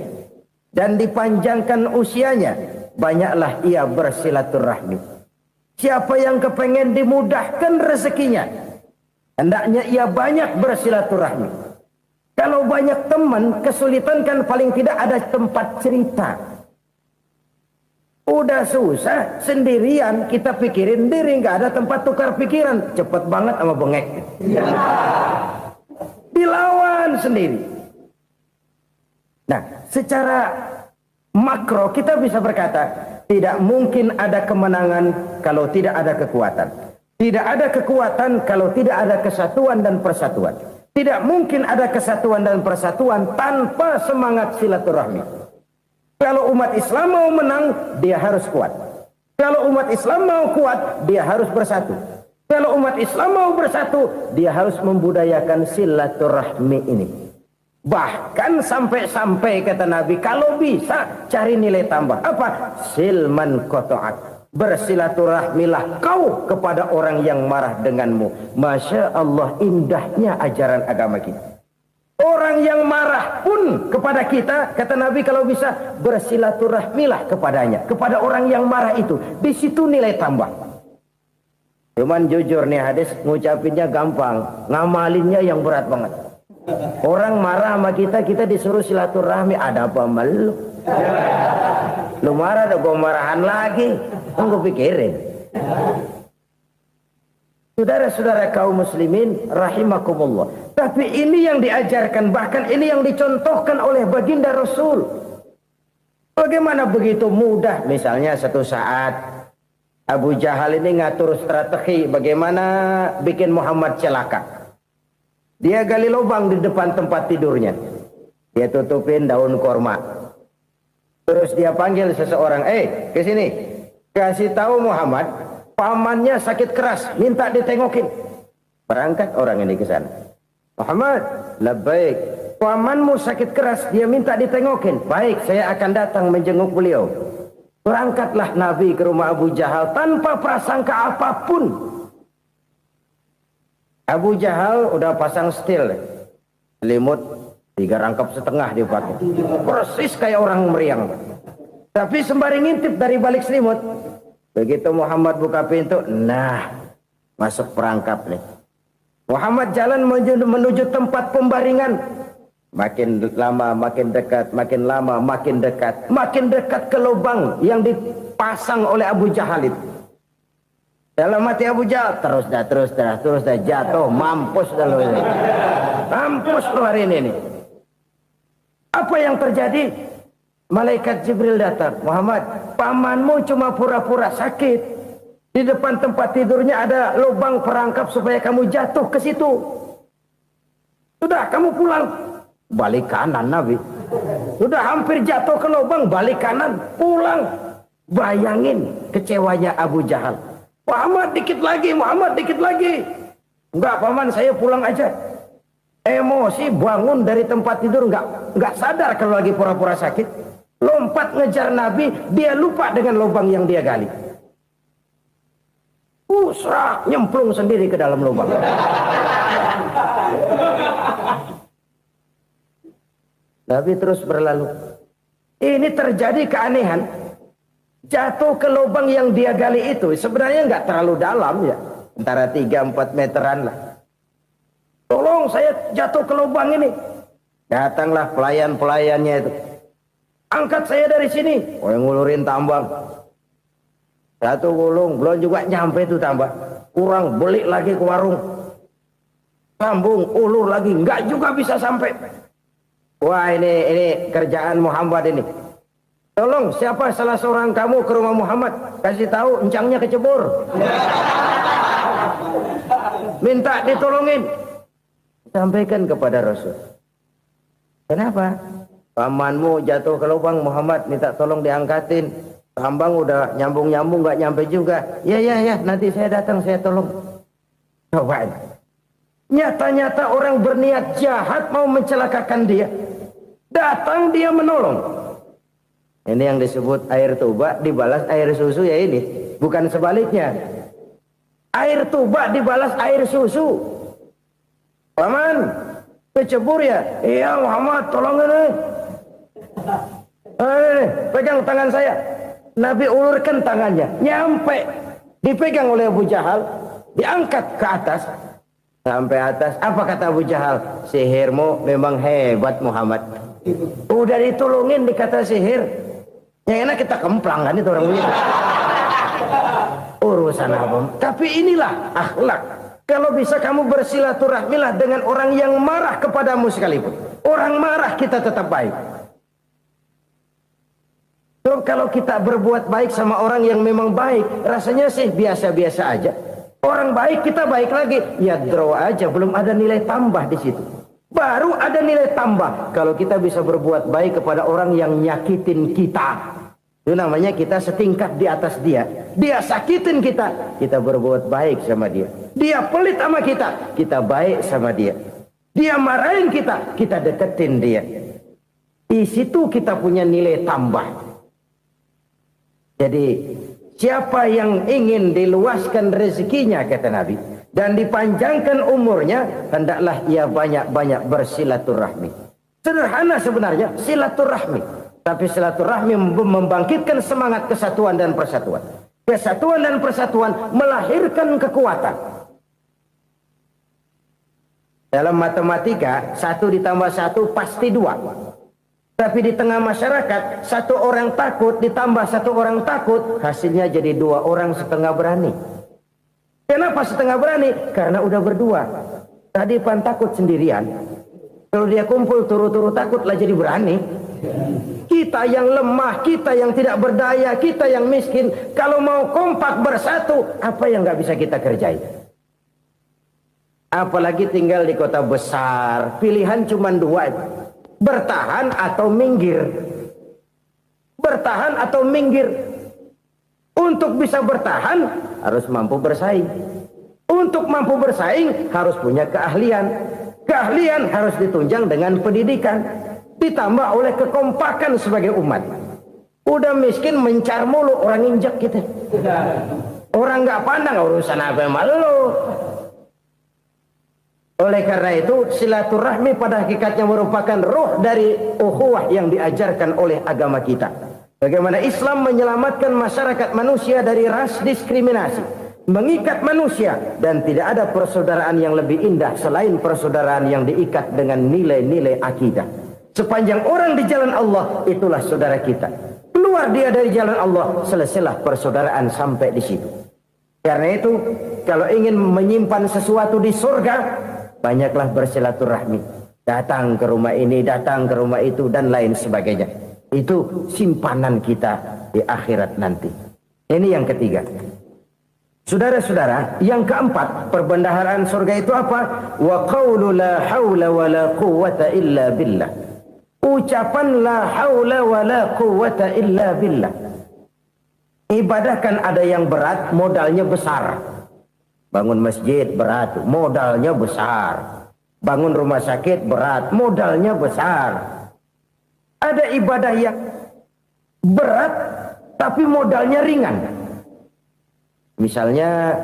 dan dipanjangkan usianya, banyaklah ia bersilaturahmi. Siapa yang kepengen dimudahkan rezekinya, hendaknya ia banyak bersilaturahmi. Kalau banyak teman, kesulitan kan paling tidak ada tempat cerita. Udah susah, sendirian kita pikirin diri, nggak ada tempat tukar pikiran. Cepet banget sama bengek. Dilawan sendiri. Nah, secara makro kita bisa berkata, tidak mungkin ada kemenangan kalau tidak ada kekuatan. Tidak ada kekuatan kalau tidak ada kesatuan dan persatuan. Tidak mungkin ada kesatuan dan persatuan tanpa semangat silaturahmi. Kalau umat Islam mau menang, dia harus kuat. Kalau umat Islam mau kuat, dia harus bersatu. Kalau umat Islam mau bersatu, dia harus membudayakan silaturahmi ini. Bahkan sampai-sampai kata Nabi, kalau bisa cari nilai tambah. Apa? Silman qata'ak. Bersilaturahmilah kau kepada orang yang marah denganmu. Masya Allah, indahnya ajaran agama kita. Orang yang marah pun kepada kita, kata Nabi, kalau bisa bersilaturahmilah kepadanya, kepada orang yang marah itu. Di situ nilai tambah. Cuman jujur nih hadis, ngucapinnya gampang, ngamalinnya yang berat banget. Orang marah sama kita, kita disuruh silaturahmi. Ada apa malu? Lu marah, ada gua marahan lagi. Tunggu pikirin. Saudara-saudara kaum muslimin rahimakumullah. Tapi ini yang diajarkan, bahkan ini yang dicontohkan oleh baginda Rasul. Bagaimana begitu mudah, misalnya satu saat Abu Jahal ini ngatur strategi bagaimana bikin Muhammad celaka. Dia gali lubang di depan tempat tidurnya. Dia tutupin daun korma. Terus dia panggil seseorang, ke sini. Kasih tahu Muhammad, pamannya sakit keras, minta ditengokin. Berangkat orang ini ke sana. Muhammad, labbaik. Pamanmu sakit keras, dia minta ditengokin. Baik, saya akan datang menjenguk beliau. Berangkatlah Nabi ke rumah Abu Jahal tanpa prasangka apapun. Abu Jahal udah pasang setil, selimut 3 rangkap setengah dipakai, persis kayak orang meriang. Tapi sembari ngintip dari balik selimut, begitu Muhammad buka pintu, nah masuk perangkap nih. Muhammad jalan menuju tempat pembaringan. Makin lama makin dekat, makin lama makin dekat, makin dekat ke lubang yang dipasang oleh Abu Jahal itu. Dalam hati Abu Jahal, terus dah jatuh, mampus dah lo ini. Mampus lo hari ini nih. Apa yang terjadi? Malaikat Jibril datang. Muhammad, pamanmu cuma pura-pura sakit. Di depan tempat tidurnya ada lubang perangkap supaya kamu jatuh ke situ. Sudah, kamu pulang. Balik kanan Nabi. Sudah hampir jatuh ke lubang, balik kanan, pulang. Bayangin kecewanya Abu Jahal. Muhammad dikit lagi, Muhammad dikit lagi. Enggak paman, saya pulang aja. Emosi bangun dari tempat tidur, enggak sadar kalau lagi pura-pura sakit. Lompat ngejar Nabi, dia lupa dengan lubang yang dia gali. Usrak, nyemplung sendiri ke dalam lubang. Nabi terus berlalu. Ini terjadi keanehan. Jatuh ke lubang yang dia gali itu sebenarnya nggak terlalu dalam ya, antara 3-4 meteran lah. Tolong saya jatuh ke lubang ini. Datanglah pelayan-pelayannya itu. Angkat saya dari sini. Oh, yang ngulurin tambang. Satu gulung, belum juga nyampe itu tambang. Kurang, beli lagi ke warung. Sambung, ulur lagi, nggak juga bisa sampai. Wah, ini kerjaan Muhammad ini. Tolong, siapa salah seorang kamu ke rumah Muhammad, kasih tahu encangnya kecebur. Minta ditolongin. Sampaikan kepada Rasul. Kenapa? Pamanmu jatuh ke lubang, Muhammad minta tolong diangkatin. Tambang udah nyambung-nyambung nggak nyampe juga. Ya, nanti saya datang, saya tolong. Coba. Nyata-nyata orang berniat jahat mau mencelakakan dia. Datang dia menolong. Ini yang disebut air tuba dibalas air susu ya ini. Bukan sebaliknya. Air tuba dibalas air susu. Paman, kecebur ya? Iya Muhammad, tolong ini. Pegang tangan saya. Nabi ulurkan tangannya. Nyampe. Dipegang oleh Abu Jahal. Diangkat ke atas. Sampai atas. Apa kata Abu Jahal? Sihirmu memang hebat Muhammad. Udah ditolongin dikata sihir. Yang enak kita kemplang kan itu orang begitu. Urusan apa? Tapi inilah akhlak. Kalau bisa kamu bersilaturahmilah dengan orang yang marah kepadamu sekalipun. Orang marah kita tetap baik. Kalau kita berbuat baik sama orang yang memang baik, rasanya sih biasa-biasa aja. Orang baik kita baik lagi, ya draw aja, belum ada nilai tambah di situ. Baru ada nilai tambah kalau kita bisa berbuat baik kepada orang yang nyakitin kita. Itu namanya kita setingkat di atas dia. Dia sakitin kita, kita berbuat baik sama dia. Dia pelit sama kita, kita baik sama dia. Dia marahin kita, kita deketin dia. Di situ kita punya nilai tambah. Jadi siapa yang ingin diluaskan rezekinya kata Nabi dan dipanjangkan umurnya, hendaklah ia banyak-banyak bersilaturahmi. Sederhana sebenarnya silaturahmi, tapi silaturahmi membangkitkan semangat kesatuan dan persatuan. Kesatuan dan persatuan melahirkan kekuatan. Dalam matematika 1 ditambah 1 pasti 2. Tapi di tengah masyarakat 1 orang takut ditambah 1 orang takut, hasilnya jadi 2 orang setengah berani. Kenapa setengah berani? Karena udah berdua. Tadi pan takut sendirian. Kalau dia kumpul turu-turu takutlah jadi berani. Kita yang lemah, kita yang tidak berdaya, kita yang miskin, kalau mau kompak bersatu, apa yang nggak bisa kita kerjain? Apalagi tinggal di kota besar, pilihan cuma 2. Bertahan atau minggir. Bertahan atau minggir. Untuk bisa bertahan harus mampu bersaing. Untuk mampu bersaing harus punya keahlian. Keahlian harus ditunjang dengan pendidikan, ditambah oleh kekompakan sebagai umat. Udah miskin mencar mulu, orang injak kita. Orang nggak pandang urusan apa yang malu. Oleh karena itu silaturahmi pada hakikatnya merupakan roh dari ukhuwah yang diajarkan oleh agama kita. Bagaimana Islam menyelamatkan masyarakat manusia dari ras diskriminasi, mengikat manusia, dan tidak ada persaudaraan yang lebih indah selain persaudaraan yang diikat dengan nilai-nilai akidah. Sepanjang orang di jalan Allah, itulah saudara kita. Keluar dia dari jalan Allah, selesailah persaudaraan sampai di situ. Karena itu, kalau ingin menyimpan sesuatu di surga, banyaklah bersilaturahmi. Datang ke rumah ini, datang ke rumah itu, dan lain sebagainya. Itu simpanan kita di akhirat nanti. Ini yang ketiga. Saudara-saudara, yang keempat, perbendaharaan surga itu apa? Wa qawlu la hawla wa la quwwata illa billah. Ucapan la hawla wa la quwwata illa billah. Ibadah kan ada yang berat, modalnya besar. Bangun masjid berat, modalnya besar. Bangun rumah sakit berat, modalnya besar. Ada ibadah yang berat, tapi modalnya ringan. Misalnya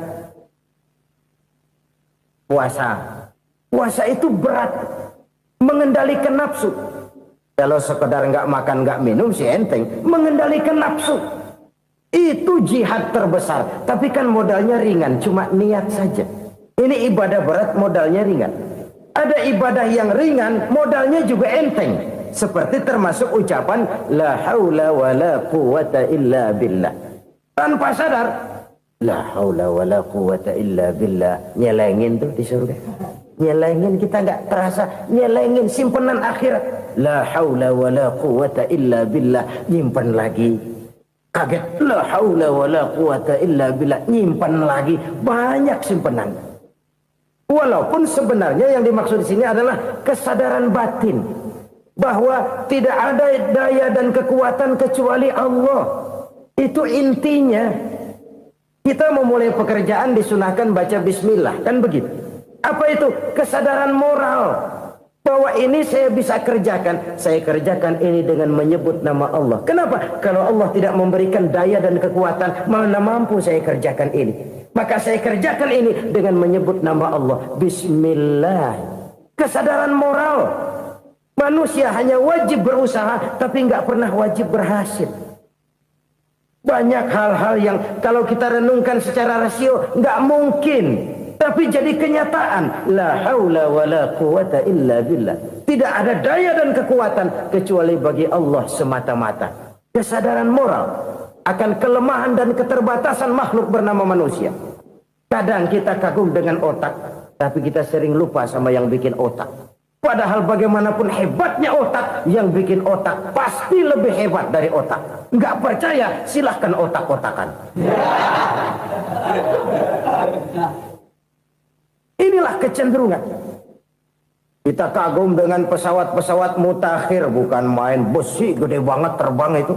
puasa. Puasa itu berat, mengendalikan nafsu. Kalau sekedar nggak makan nggak minum sih enteng, mengendalikan nafsu. Itu jihad terbesar, tapi kan modalnya ringan, cuma niat saja. Ini ibadah berat, modalnya ringan. Ada ibadah yang ringan, modalnya juga enteng. Seperti termasuk ucapan la haula wa la quwwata illa billah. Tanpa sadar, la haula wa la quwwata illa billah. Nyelengin tuh di surga. Nyelengin, kita nggak terasa, nyelengin simpenan akhirat. La haula wa la quwwata illa billah. Nyimpan lagi. Kaget, la haula wa la quwwata illa billah, nyimpan lagi, banyak simpanan. Walaupun sebenarnya yang dimaksud di sini adalah kesadaran batin bahwa tidak ada daya dan kekuatan kecuali Allah. Itu intinya. Kita memulai pekerjaan disunahkan baca bismillah, kan begitu. Apa itu? Kesadaran moral Bahwa ini saya bisa kerjakan. Saya kerjakan ini dengan menyebut nama Allah. Kenapa? Kalau Allah tidak memberikan daya dan kekuatan, mana mampu saya kerjakan ini. Maka saya kerjakan ini dengan menyebut nama Allah. Bismillah. Kesadaran moral. Manusia hanya wajib berusaha, tapi nggak pernah wajib berhasil. Banyak hal-hal yang kalau kita renungkan secara rasio nggak mungkin. Tapi jadi kenyataan. La haula wa la quwata illa billah. Tidak ada daya dan kekuatan kecuali bagi Allah semata-mata. Kesadaran moral akan kelemahan dan keterbatasan makhluk bernama manusia. Kadang kita kagum dengan otak, tapi kita sering lupa sama yang bikin otak. Padahal bagaimanapun hebatnya otak, yang bikin otak pasti lebih hebat dari otak. Nggak percaya, silahkan otak-otakan. Inilah kecenderungan. Kita kagum dengan pesawat-pesawat mutakhir, bukan main besi gede banget terbang itu.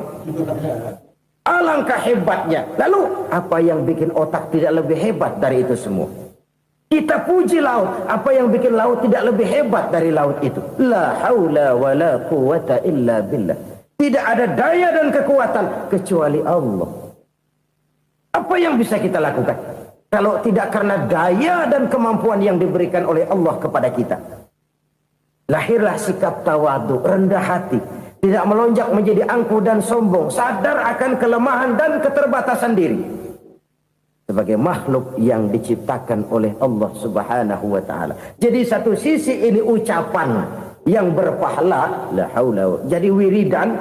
Alangkah hebatnya. Lalu apa yang bikin otak tidak lebih hebat dari itu semua? Kita puji laut. Apa yang bikin laut tidak lebih hebat dari laut itu? La haula wa la quwata illa billah. Tidak ada daya dan kekuatan kecuali Allah. Apa yang bisa kita lakukan kalau tidak karena daya dan kemampuan yang diberikan oleh Allah kepada kita? Lahirlah sikap tawadu, rendah hati, tidak melonjak menjadi angkuh dan sombong, sadar akan kelemahan dan keterbatasan diri sebagai makhluk yang diciptakan oleh Allah Subhanahu wa taala. Jadi satu sisi ini ucapan yang berpahala, la haula, jadi wiridan.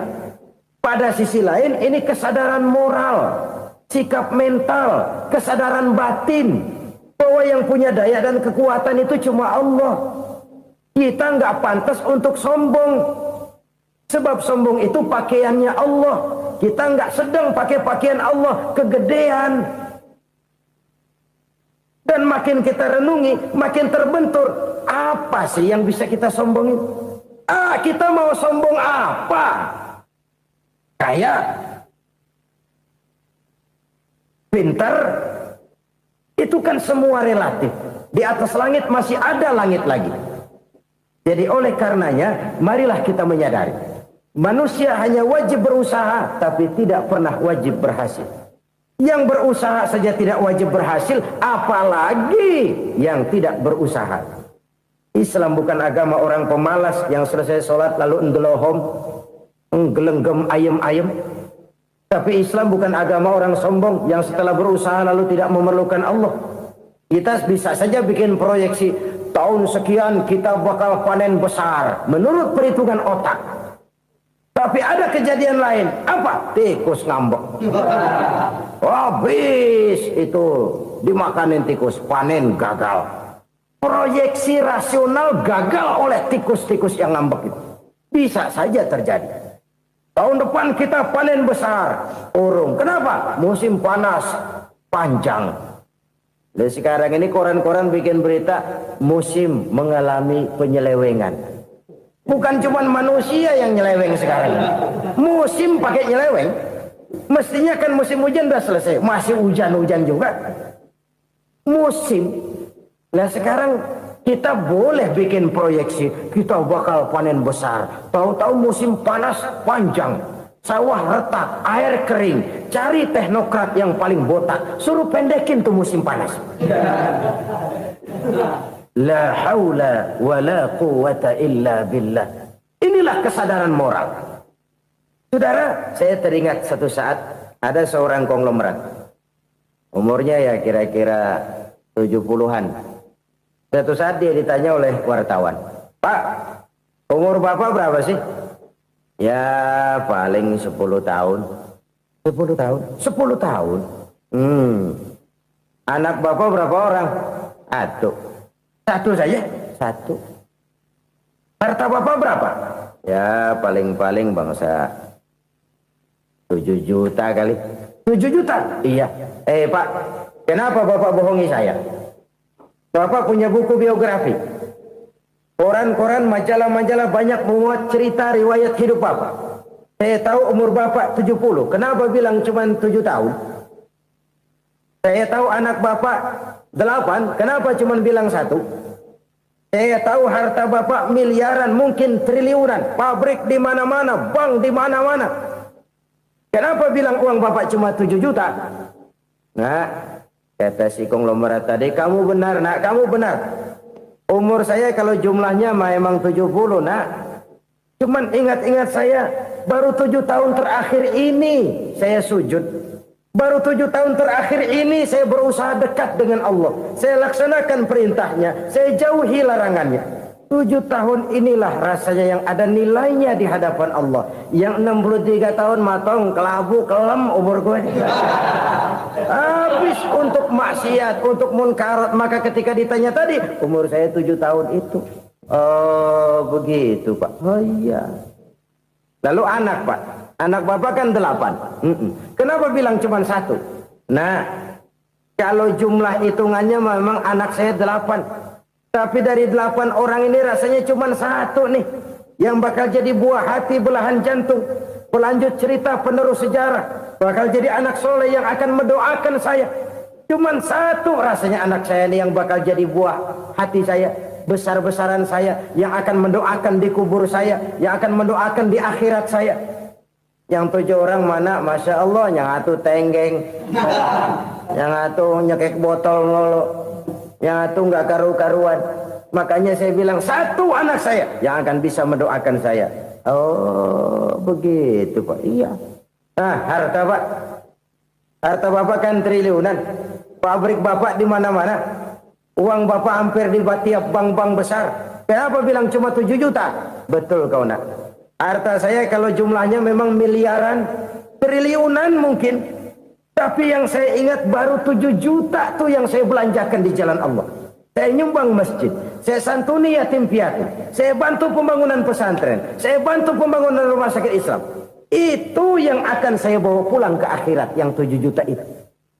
Pada sisi lain ini kesadaran moral, sikap mental, kesadaran batin bahwa yang punya daya dan kekuatan itu cuma Allah. Kita nggak pantas untuk sombong, sebab sombong itu pakaiannya Allah. Kita nggak sedang pakai pakaian Allah, kegedean. Dan makin kita renungi, makin terbentur. Apa sih yang bisa kita sombongin? Kita mau sombong apa? Kaya, pintar, itu kan semua relatif. Di atas langit masih ada langit lagi. Jadi oleh karenanya, marilah kita menyadari. Manusia hanya wajib berusaha, tapi tidak pernah wajib berhasil. Yang berusaha saja tidak wajib berhasil, apalagi yang tidak berusaha. Islam bukan agama orang pemalas yang selesai sholat lalu endelohom, nggelenggem ayem-ayem. Tapi Islam bukan agama orang sombong yang setelah berusaha lalu tidak memerlukan Allah. Kita bisa saja bikin proyeksi, tahun sekian kita bakal panen besar menurut perhitungan otak. Tapi ada kejadian lain. Apa? Tikus ngambek. Habis itu dimakanin tikus, panen gagal. Proyeksi rasional gagal oleh tikus-tikus yang ngambek itu. Bisa saja terjadi. Tahun depan kita panen besar, urung. Kenapa? Musim panas panjang. Dan sekarang ini koran-koran bikin berita musim mengalami penyelewengan. Bukan cuma manusia yang nyeleweng sekarang. Musim pakai nyeleweng. Mestinya kan musim hujan udah selesai, masih hujan-hujan juga. Musim. Nah sekarang kita boleh bikin proyeksi, kita bakal panen besar. Tahu-tahu musim panas panjang, sawah retak, air kering. Cari teknokrat yang paling botak, suruh pendekin tuh musim panas. La haula wa la quwata illa billah. Inilah kesadaran moral. Saudara, saya teringat satu saat ada seorang konglomerat. Umurnya ya kira-kira 70-an. Suatu saat dia ditanya oleh wartawan, "Pak, umur Bapak berapa sih?" "Ya paling 10 tahun." 10 tahun? 10 tahun? Anak Bapak berapa orang? Satu saja? Satu. Harta Bapak berapa? Ya paling-paling bangsa 7 juta kali. 7 juta? Iya. Pak, kenapa Bapak bohongi saya? Bapak punya buku biografi. Koran-koran, majalah-majalah banyak memuat cerita riwayat hidup Bapak. Saya tahu umur Bapak 70. Kenapa bilang cuma 7 tahun? Saya tahu anak Bapak 8. Kenapa cuma bilang 1? Saya tahu harta bapak miliaran, mungkin triliunan, pabrik di mana-mana, bank di mana-mana. Kenapa bilang uang bapak cuma 7 juta? Nah, kata si konglomerat tadi, kamu benar nak, kamu benar. Umur saya kalau jumlahnya memang 70 nak. Cuman ingat-ingat saya, baru 7 tahun terakhir ini saya sujud. Baru 7 tahun terakhir ini saya berusaha dekat dengan Allah. Saya laksanakan perintahnya, saya jauhi larangannya. 7 tahun inilah rasanya yang ada nilainya di hadapan Allah. Yang 63 tahun matong, kelabu, kelem umur gue. Habis untuk maksiat, untuk munkarat. Maka ketika ditanya tadi, umur saya 7 tahun itu. Oh begitu Pak. Oh iya. Lalu anak Pak. Anak bapak kan 8. Kenapa bilang cuma 1? Nah, kalau jumlah hitungannya memang anak saya 8. Tapi dari 8 orang ini rasanya cuma 1 nih. Yang bakal jadi buah hati, belahan jantung. Pelanjut cerita, penerus sejarah. Bakal jadi anak soleh yang akan mendoakan saya. Cuma 1 rasanya anak saya ini yang bakal jadi buah hati saya. Besar-besaran saya. Yang akan mendoakan di kubur saya. Yang akan mendoakan di akhirat saya. Yang 7 orang mana, Masya Allah, yang satu tenggeng, yang satu nyekek botol ngolo, yang satu nggak karu-karuan. Makanya saya bilang 1 anak saya yang akan bisa mendoakan saya. Oh begitu Pak. Iya. Nah harta Pak, harta bapak kan triliunan, pabrik bapak di mana-mana, uang bapak hampir di tiap bank-bank besar. Kenapa bilang cuma 7 juta? Betul kau nak. Harta saya kalau jumlahnya memang miliaran, triliunan mungkin. Tapi yang saya ingat baru 7 juta tuh yang saya belanjakan di jalan Allah. Saya nyumbang masjid, saya santuni yatim piatu, saya bantu pembangunan pesantren, saya bantu pembangunan rumah sakit Islam. Itu yang akan saya bawa pulang ke akhirat, yang 7 juta itu.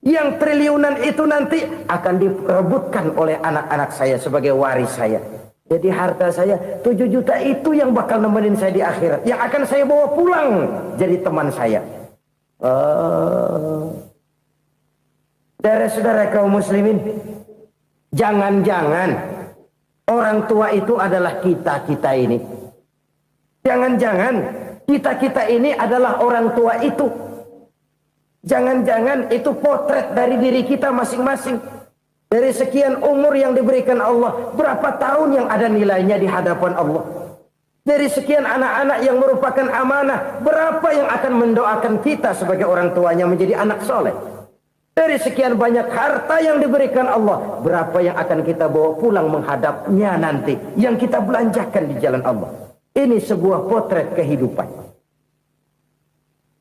Yang triliunan itu nanti akan diperebutkan oleh anak-anak saya sebagai waris saya. Jadi harta saya 7 juta itu yang bakal nemenin saya di akhirat. Yang akan saya bawa pulang jadi teman saya. Saudara-saudara kaum muslimin, jangan-jangan orang tua itu adalah kita-kita ini. Jangan-jangan kita-kita ini adalah orang tua itu. Jangan-jangan itu potret dari diri kita masing-masing. Dari sekian umur yang diberikan Allah, berapa tahun yang ada nilainya di hadapan Allah? Dari sekian anak-anak yang merupakan amanah, berapa yang akan mendoakan kita sebagai orang tuanya menjadi anak soleh? Dari sekian banyak harta yang diberikan Allah, berapa yang akan kita bawa pulang menghadapnya nanti, yang kita belanjakan di jalan Allah? Ini sebuah potret kehidupan.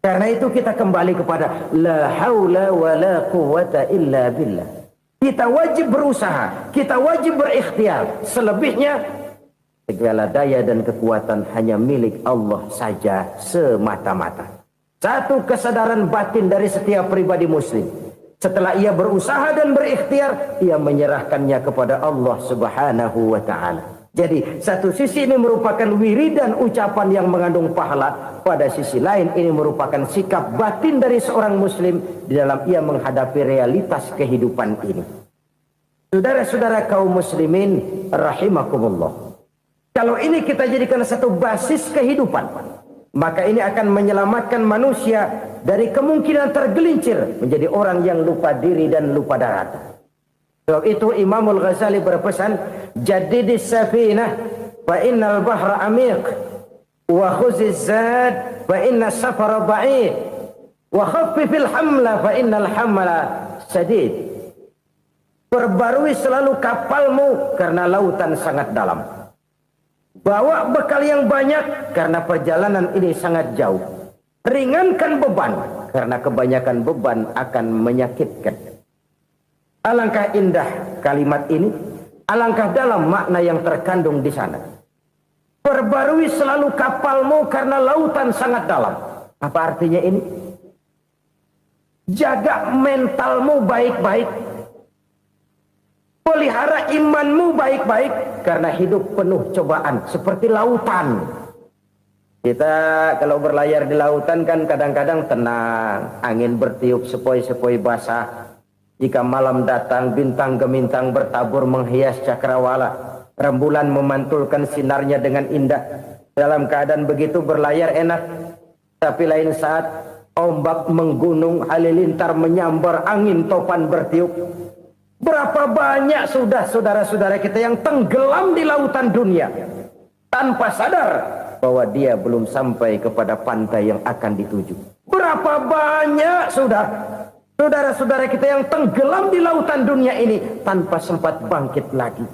Karena itu kita kembali kepada la haula wa la quwwata illa billah. Kita wajib berusaha, kita wajib berikhtiar. Selebihnya, segala daya dan kekuatan hanya milik Allah saja semata-mata. Satu kesadaran batin dari setiap pribadi muslim. Setelah ia berusaha dan berikhtiar, ia menyerahkannya kepada Allah Subhanahu wa ta'ala. Jadi, satu sisi ini merupakan wiridan ucapan yang mengandung pahala. Pada sisi lain, ini merupakan sikap batin dari seorang muslim di dalam ia menghadapi realitas kehidupan ini. Saudara-saudara kaum muslimin, rahimakumullah. Kalau ini kita jadikan satu basis kehidupan, maka ini akan menyelamatkan manusia dari kemungkinan tergelincir menjadi orang yang lupa diri dan lupa darat. Sebab itu Imamul Ghazali berpesan, jadidis safinah fa innal bahra amiq wa khuziz zad fa inna safara ba'id wa khaffifil hamla fa innal hamla sadid. Perbarui selalu kapalmu karena lautan sangat dalam. Bawa bekal yang banyak karena perjalanan ini sangat jauh. Ringankan beban karena kebanyakan beban akan menyakitkan. Alangkah indah kalimat ini, alangkah dalam makna yang terkandung di sana. Perbarui selalu kapalmu karena lautan sangat dalam. Apa artinya ini? Jaga mentalmu baik-baik. Pelihara imanmu baik-baik karena hidup penuh cobaan seperti lautan. Kita kalau berlayar di lautan kan kadang-kadang tenang, angin bertiup sepoi-sepoi basah. Jika malam datang bintang gemintang bertabur menghias cakrawala. Rembulan memantulkan sinarnya dengan indah. Dalam keadaan begitu berlayar enak. Tapi lain saat ombak menggunung, halilintar menyambar, angin topan bertiup. Berapa banyak sudah saudara-saudara kita yang tenggelam di lautan dunia tanpa sadar bahwa dia belum sampai kepada pantai yang akan dituju. Berapa banyak sudah saudara-saudara kita yang tenggelam di lautan dunia ini tanpa sempat bangkit lagi.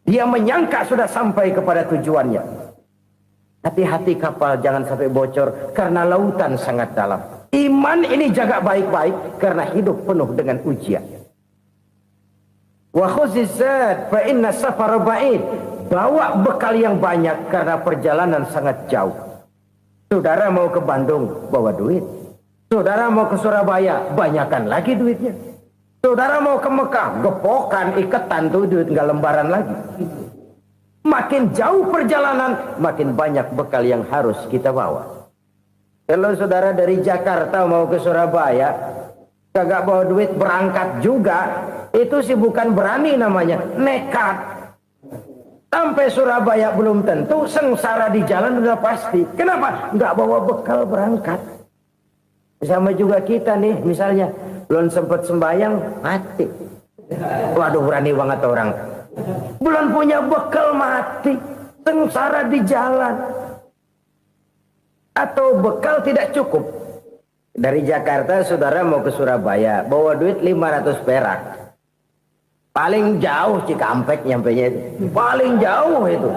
Dia menyangka sudah sampai kepada tujuannya. Hati-hati kapal jangan sampai bocor karena lautan sangat dalam. Iman ini jaga baik-baik karena hidup penuh dengan ujian. Wa khuzizat fa inna safara ba'id. Bawa bekal yang banyak karena perjalanan sangat jauh. Saudara mau ke Bandung, bawa duit. Saudara mau ke Surabaya, banyakan lagi duitnya. Saudara mau ke Mekah, gepokan, iketan tuh duit nggak lembaran lagi. Makin jauh perjalanan, makin banyak bekal yang harus kita bawa. Kalau saudara dari Jakarta mau ke Surabaya, kagak bawa duit berangkat juga, itu sih bukan berani namanya, nekat. Sampai Surabaya belum tentu, sengsara di jalan udah pasti. Kenapa? Nggak bawa bekal berangkat. Sama juga kita nih, misalnya belum sempat sembahyang, mati. Waduh, berani banget orang. Belum punya bekal, mati. Sengsara di jalan. Atau bekal tidak cukup. Dari Jakarta saudara mau ke Surabaya, bawa duit 500 perak. Paling jauh Cikampek nyampenya itu. Paling jauh itu.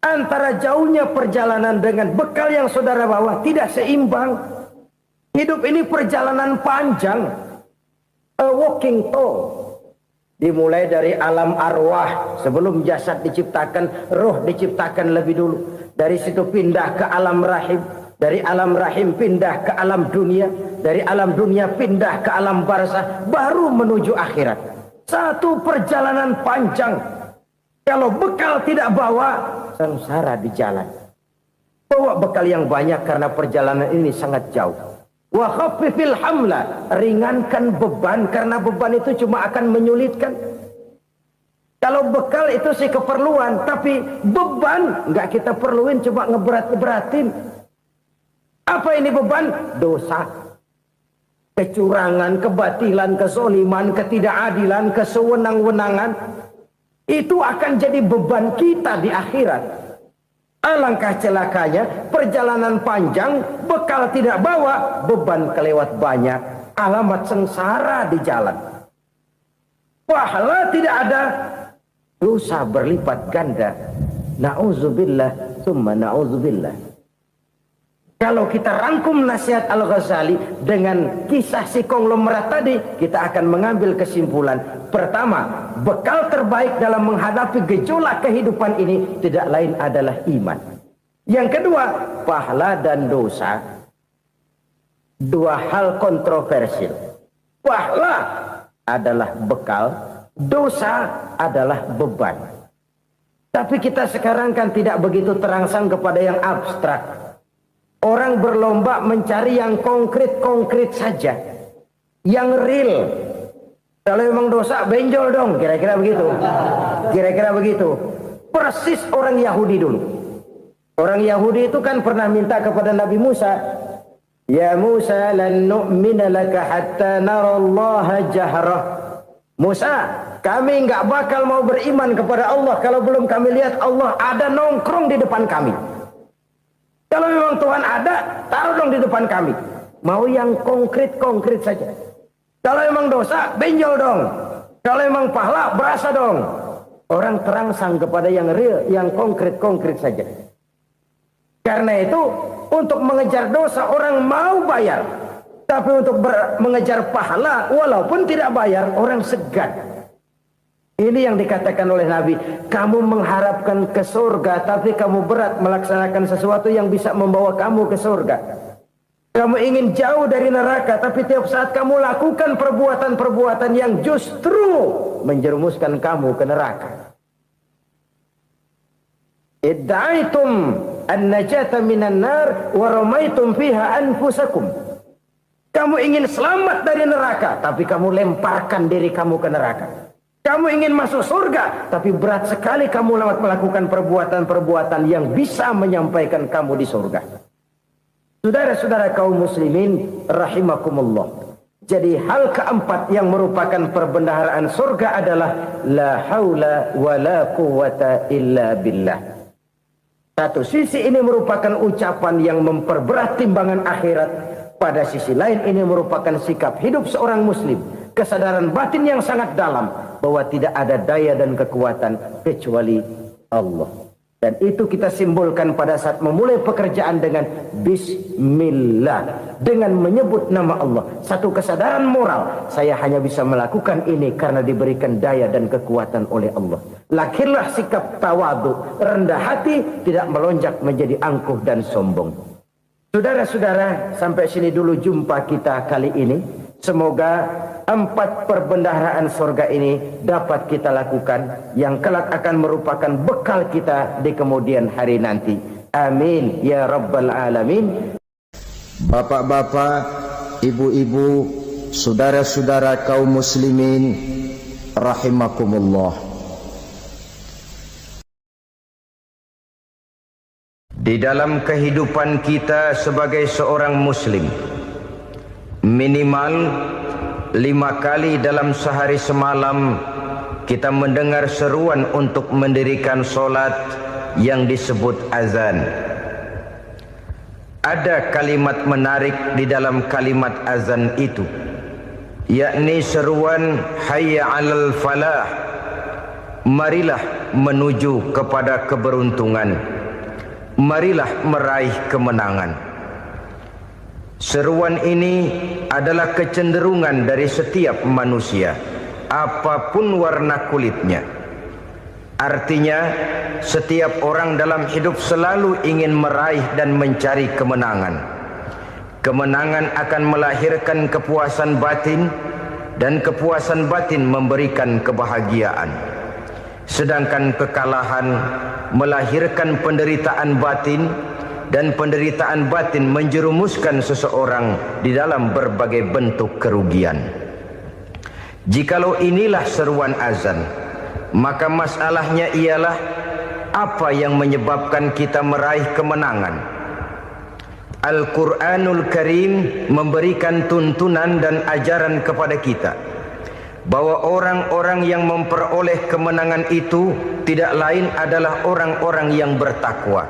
Antara jauhnya perjalanan dengan bekal yang saudara bawa tidak seimbang. Hidup ini perjalanan panjang. A walking tour. Dimulai dari alam arwah. Sebelum jasad diciptakan, roh diciptakan lebih dulu. Dari situ pindah ke alam rahim. Dari alam rahim pindah ke alam dunia. Dari alam dunia pindah ke alam barzah. Baru menuju akhirat. Satu perjalanan panjang. Kalau bekal tidak bawa, sengsara di jalan. Bawa bekal yang banyak karena perjalanan ini sangat jauh. Wa khaffifil hamla, ringankan beban karena beban itu cuma akan menyulitkan. Kalau bekal itu sih keperluan, tapi beban nggak kita perluin, cuma ngeberat-beratin. Apa ini beban? Dosa. Kecurangan, kebatilan, kesoliman, ketidakadilan, kesewenang-wenangan. Itu akan jadi beban kita di akhirat. Alangkah celakanya, perjalanan panjang, bekal tidak bawa, beban kelewat banyak. Alamat sengsara di jalan. Pahala tidak ada, dosa berlipat ganda. Na'udzubillah, summa na'udzubillah. Kalau kita rangkum nasihat Al-Ghazali dengan kisah si konglomerat tadi, kita akan mengambil kesimpulan. Pertama, bekal terbaik dalam menghadapi gejolak kehidupan ini tidak lain adalah iman. Yang kedua, pahala dan dosa. Dua hal kontroversial. Pahala adalah bekal, dosa adalah beban. Tapi kita sekarang kan tidak begitu terangsang kepada yang abstrak. Orang berlomba mencari yang konkret-konkret saja. Yang real. Kalau memang dosa, benjol dong. Kira-kira begitu. Kira-kira begitu. Persis orang Yahudi dulu. Orang Yahudi itu kan pernah minta kepada Nabi Musa. Ya Musa lan nu'mina laka hatta narallaha jahrah. Musa, kami nggak bakal mau beriman kepada Allah kalau belum kami lihat Allah ada nongkrong di depan kami. Kalau memang Tuhan ada, taruh dong di depan kami. Mau yang konkret-konkret saja. Kalau memang dosa, benjol dong. Kalau memang pahala, berasa dong. Orang terangsang kepada yang real, yang konkret-konkret saja. Karena itu, untuk mengejar dosa, orang mau bayar. Tapi untuk mengejar pahala, walaupun tidak bayar, orang segan. Ini yang dikatakan oleh Nabi, kamu mengharapkan ke surga, tapi kamu berat melaksanakan sesuatu yang bisa membawa kamu ke surga. Kamu ingin jauh dari neraka, tapi tiap saat kamu lakukan perbuatan-perbuatan yang justru menjerumuskan kamu ke neraka. Idda'aitum an-najata minan nar wa ramaitum fiha anfusakum. Kamu ingin selamat dari neraka, tapi kamu lemparkan diri kamu ke neraka. Kamu ingin masuk surga, tapi berat sekali kamu melakukan perbuatan-perbuatan yang bisa menyampaikan kamu di surga. Saudara-saudara kaum muslimin rahimakumullah. Jadi hal keempat yang merupakan perbendaharaan surga adalah la haula wa la quwwata illa billah. Satu sisi ini merupakan ucapan yang memperberat timbangan akhirat. Pada sisi lain ini merupakan sikap hidup seorang muslim. Kesadaran batin yang sangat dalam bahwa tidak ada daya dan kekuatan kecuali Allah. Dan itu kita simbolkan pada saat memulai pekerjaan dengan Bismillah, dengan menyebut nama Allah. Satu kesadaran moral, saya hanya bisa melakukan ini karena diberikan daya dan kekuatan oleh Allah. Lahirlah sikap tawadu, rendah hati, tidak melonjak menjadi angkuh dan sombong. Saudara-saudara, sampai sini dulu jumpa kita kali ini. Semoga 4 perbendaharaan surga ini dapat kita lakukan, yang kelak akan merupakan bekal kita di kemudian hari nanti. Amin ya rabbal alamin. Bapak-bapak, ibu-ibu, saudara-saudara kaum muslimin rahimakumullah. Di dalam kehidupan kita sebagai seorang muslim, minimal 5 kali dalam sehari semalam kita mendengar seruan untuk mendirikan solat yang disebut azan. Ada kalimat menarik di dalam kalimat azan itu, yakni seruan hayya 'alal falah, marilah menuju kepada keberuntungan, marilah meraih kemenangan. Seruan ini adalah kecenderungan dari setiap manusia, apapun warna kulitnya. Artinya, setiap orang dalam hidup selalu ingin meraih dan mencari kemenangan. Kemenangan akan melahirkan kepuasan batin, dan kepuasan batin memberikan kebahagiaan. Sedangkan kekalahan melahirkan penderitaan batin, dan penderitaan batin menjerumuskan seseorang di dalam berbagai bentuk kerugian. Jikalau inilah seruan azan, maka masalahnya ialah apa yang menyebabkan kita meraih kemenangan. Al-Quranul Karim memberikan tuntunan dan ajaran kepada kita bahwa orang-orang yang memperoleh kemenangan itu tidak lain adalah orang-orang yang bertakwa.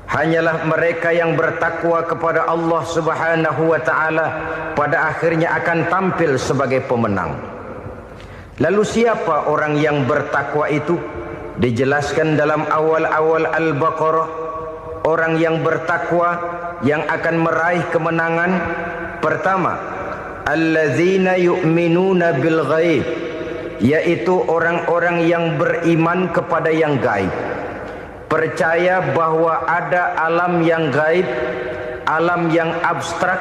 Hanyalah mereka yang bertakwa kepada Allah Subhanahu wa ta'ala pada akhirnya akan tampil sebagai pemenang. Lalu siapa orang yang bertakwa itu? Dijelaskan dalam awal-awal Al-Baqarah, orang yang bertakwa yang akan meraih kemenangan. Pertama, allazina yu'minuna bil ghaib, yaitu orang-orang yang beriman kepada yang gaib. Percaya bahwa ada alam yang gaib, alam yang abstrak,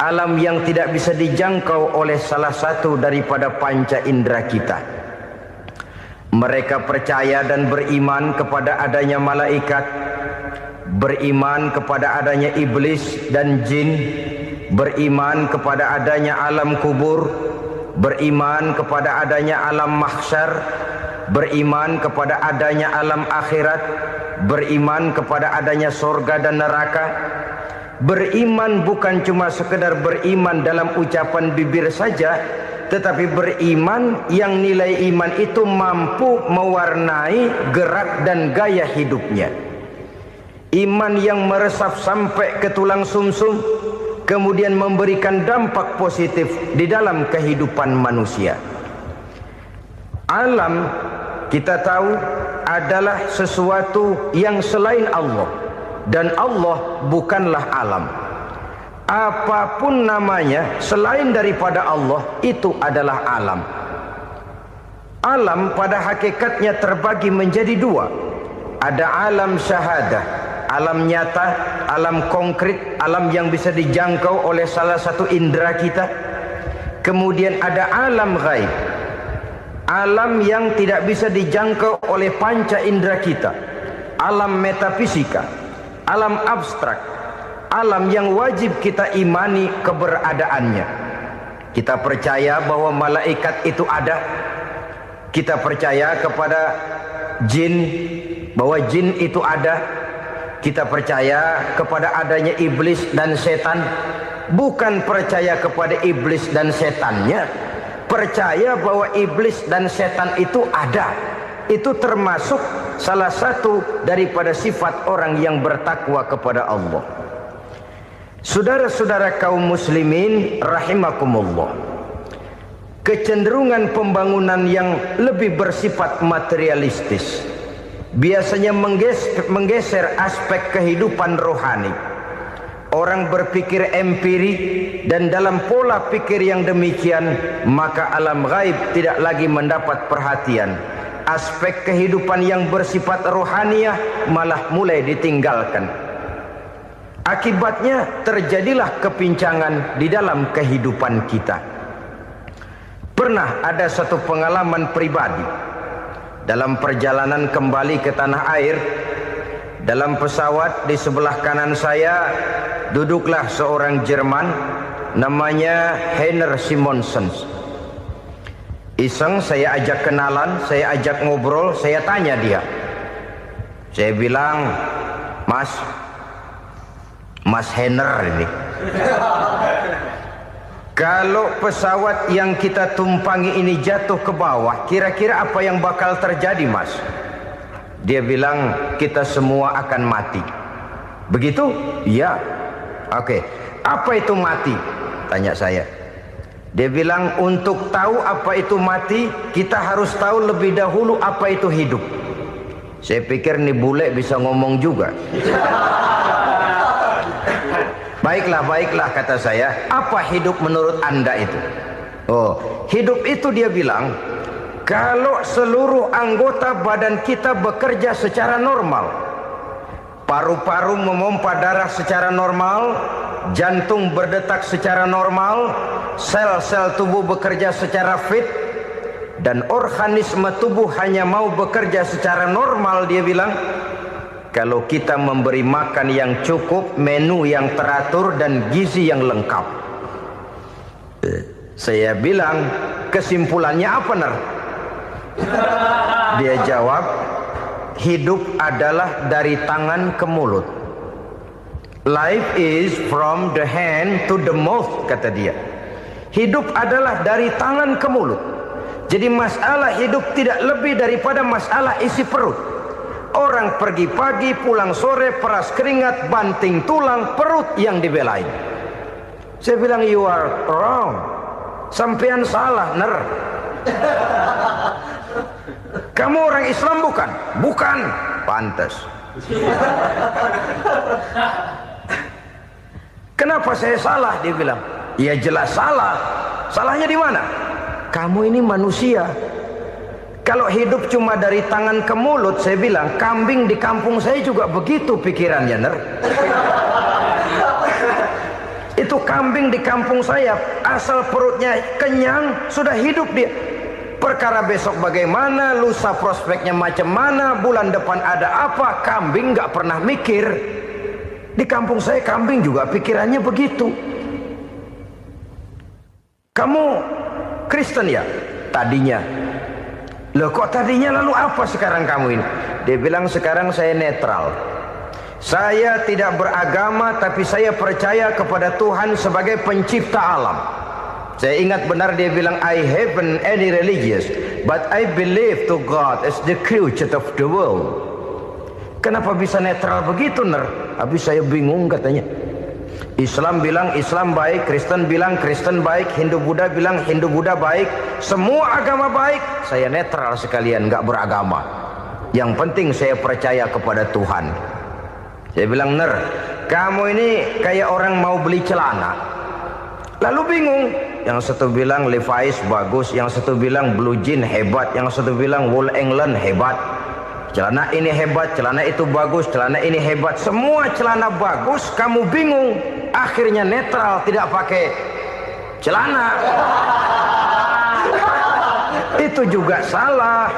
alam yang tidak bisa dijangkau oleh salah satu daripada panca indera kita. Mereka percaya dan beriman kepada adanya malaikat, beriman kepada adanya iblis dan jin, beriman kepada adanya alam kubur, beriman kepada adanya alam mahsyar, beriman kepada adanya alam akhirat, beriman kepada adanya surga dan neraka. Beriman bukan cuma sekedar beriman dalam ucapan bibir saja, tetapi beriman yang nilai iman itu mampu mewarnai gerak dan gaya hidupnya. Iman yang meresap sampai ke tulang sumsum, kemudian memberikan dampak positif di dalam kehidupan manusia. Alam, kita tahu, adalah sesuatu yang selain Allah, dan Allah bukanlah alam. Apapun namanya selain daripada Allah, itu adalah alam. Alam pada hakikatnya terbagi menjadi 2. Ada alam syahadah, alam nyata, alam konkret, alam yang bisa dijangkau oleh salah satu indera kita. Kemudian ada alam ghaib, alam yang tidak bisa dijangkau oleh panca indera kita, alam metafisika, alam abstrak, alam yang wajib kita imani keberadaannya. Kita percaya bahwa malaikat itu ada, Kita percaya kepada jin, bahwa jin itu ada. Kita percaya kepada adanya iblis dan setan. Bukan percaya kepada iblis dan setannya, percaya bahwa iblis dan setan itu ada. Itu termasuk salah satu daripada sifat orang yang bertakwa kepada Allah. Saudara-saudara kaum muslimin rahimakumullah, kecenderungan pembangunan yang lebih bersifat materialistis biasanya menggeser aspek kehidupan rohani. Orang berpikir empiri, dan dalam pola pikir yang demikian maka alam gaib tidak lagi mendapat perhatian. Aspek kehidupan yang bersifat rohaniah malah mulai ditinggalkan. Akibatnya terjadilah kepincangan di dalam kehidupan kita. Pernah ada satu pengalaman pribadi dalam perjalanan kembali ke tanah air. Dalam pesawat di sebelah kanan saya duduklah seorang Jerman namanya Heiner Simonsen. Iseng saya ajak kenalan, saya ajak ngobrol, saya tanya dia. Saya bilang, Mas Heiner ini, kalau pesawat yang kita tumpangi ini jatuh ke bawah, kira-kira apa yang bakal terjadi, Mas? Dia bilang, kita semua akan mati. Begitu? Iya. Oke. Apa itu mati? Tanya saya. Dia bilang, untuk tahu apa itu mati, kita harus tahu lebih dahulu apa itu hidup. Saya pikir nih bule bisa ngomong juga. Baiklah kata saya. Apa hidup menurut Anda itu? Oh, hidup itu dia bilang, kalau seluruh anggota badan kita bekerja secara normal, paru-paru memompa darah secara normal, jantung berdetak secara normal, sel-sel tubuh bekerja secara fit, dan organisme tubuh hanya mau bekerja secara normal, dia bilang, kalau kita memberi makan yang cukup, menu yang teratur, dan gizi yang lengkap. Saya bilang, kesimpulannya apa, Ner? Dia jawab, hidup adalah dari tangan ke mulut. Life is from the hand to the mouth, kata dia. Hidup adalah dari tangan ke mulut. Jadi masalah hidup tidak lebih daripada masalah isi perut. Orang pergi pagi, pulang sore, peras keringat, banting tulang, perut yang dibelain. Saya bilang, you are wrong. Sampean salah, Ner. Kamu orang Islam bukan? Bukan. Pantas. Kenapa saya salah? Dia bilang, ya jelas salah. Salahnya di mana? Kamu ini manusia. Kalau hidup cuma dari tangan ke mulut, saya bilang, kambing di kampung saya juga begitu pikirannya, Ner. Itu kambing di kampung saya, asal perutnya kenyang, sudah hidup dia. Perkara besok bagaimana, lusa prospeknya macam mana, bulan depan ada apa, kambing nggak pernah mikir. Di kampung saya kambing juga pikirannya begitu. Kamu Kristen ya? Tadinya. Loh kok tadinya, lalu apa sekarang kamu ini? Dia bilang, sekarang saya netral. Saya tidak beragama, tapi saya percaya kepada Tuhan sebagai pencipta alam. Saya ingat benar dia bilang, I haven't any religious, but I believe to God as the creator of the world. Kenapa bisa netral begitu, Ner? Habis saya bingung katanya. Islam bilang Islam baik, Kristen bilang Kristen baik, Hindu Buddha bilang Hindu Buddha baik, semua agama baik. Saya netral sekalian, nggak beragama. Yang penting saya percaya kepada Tuhan. Saya bilang, Ner, kamu ini kayak orang mau beli celana, lalu bingung. Yang satu bilang Levi's bagus, yang satu bilang Blue Jean hebat, yang satu bilang Wool England hebat. Celana ini hebat, celana itu bagus, celana ini hebat. Semua celana bagus, kamu bingung. Akhirnya netral, tidak pakai celana. Itu juga salah.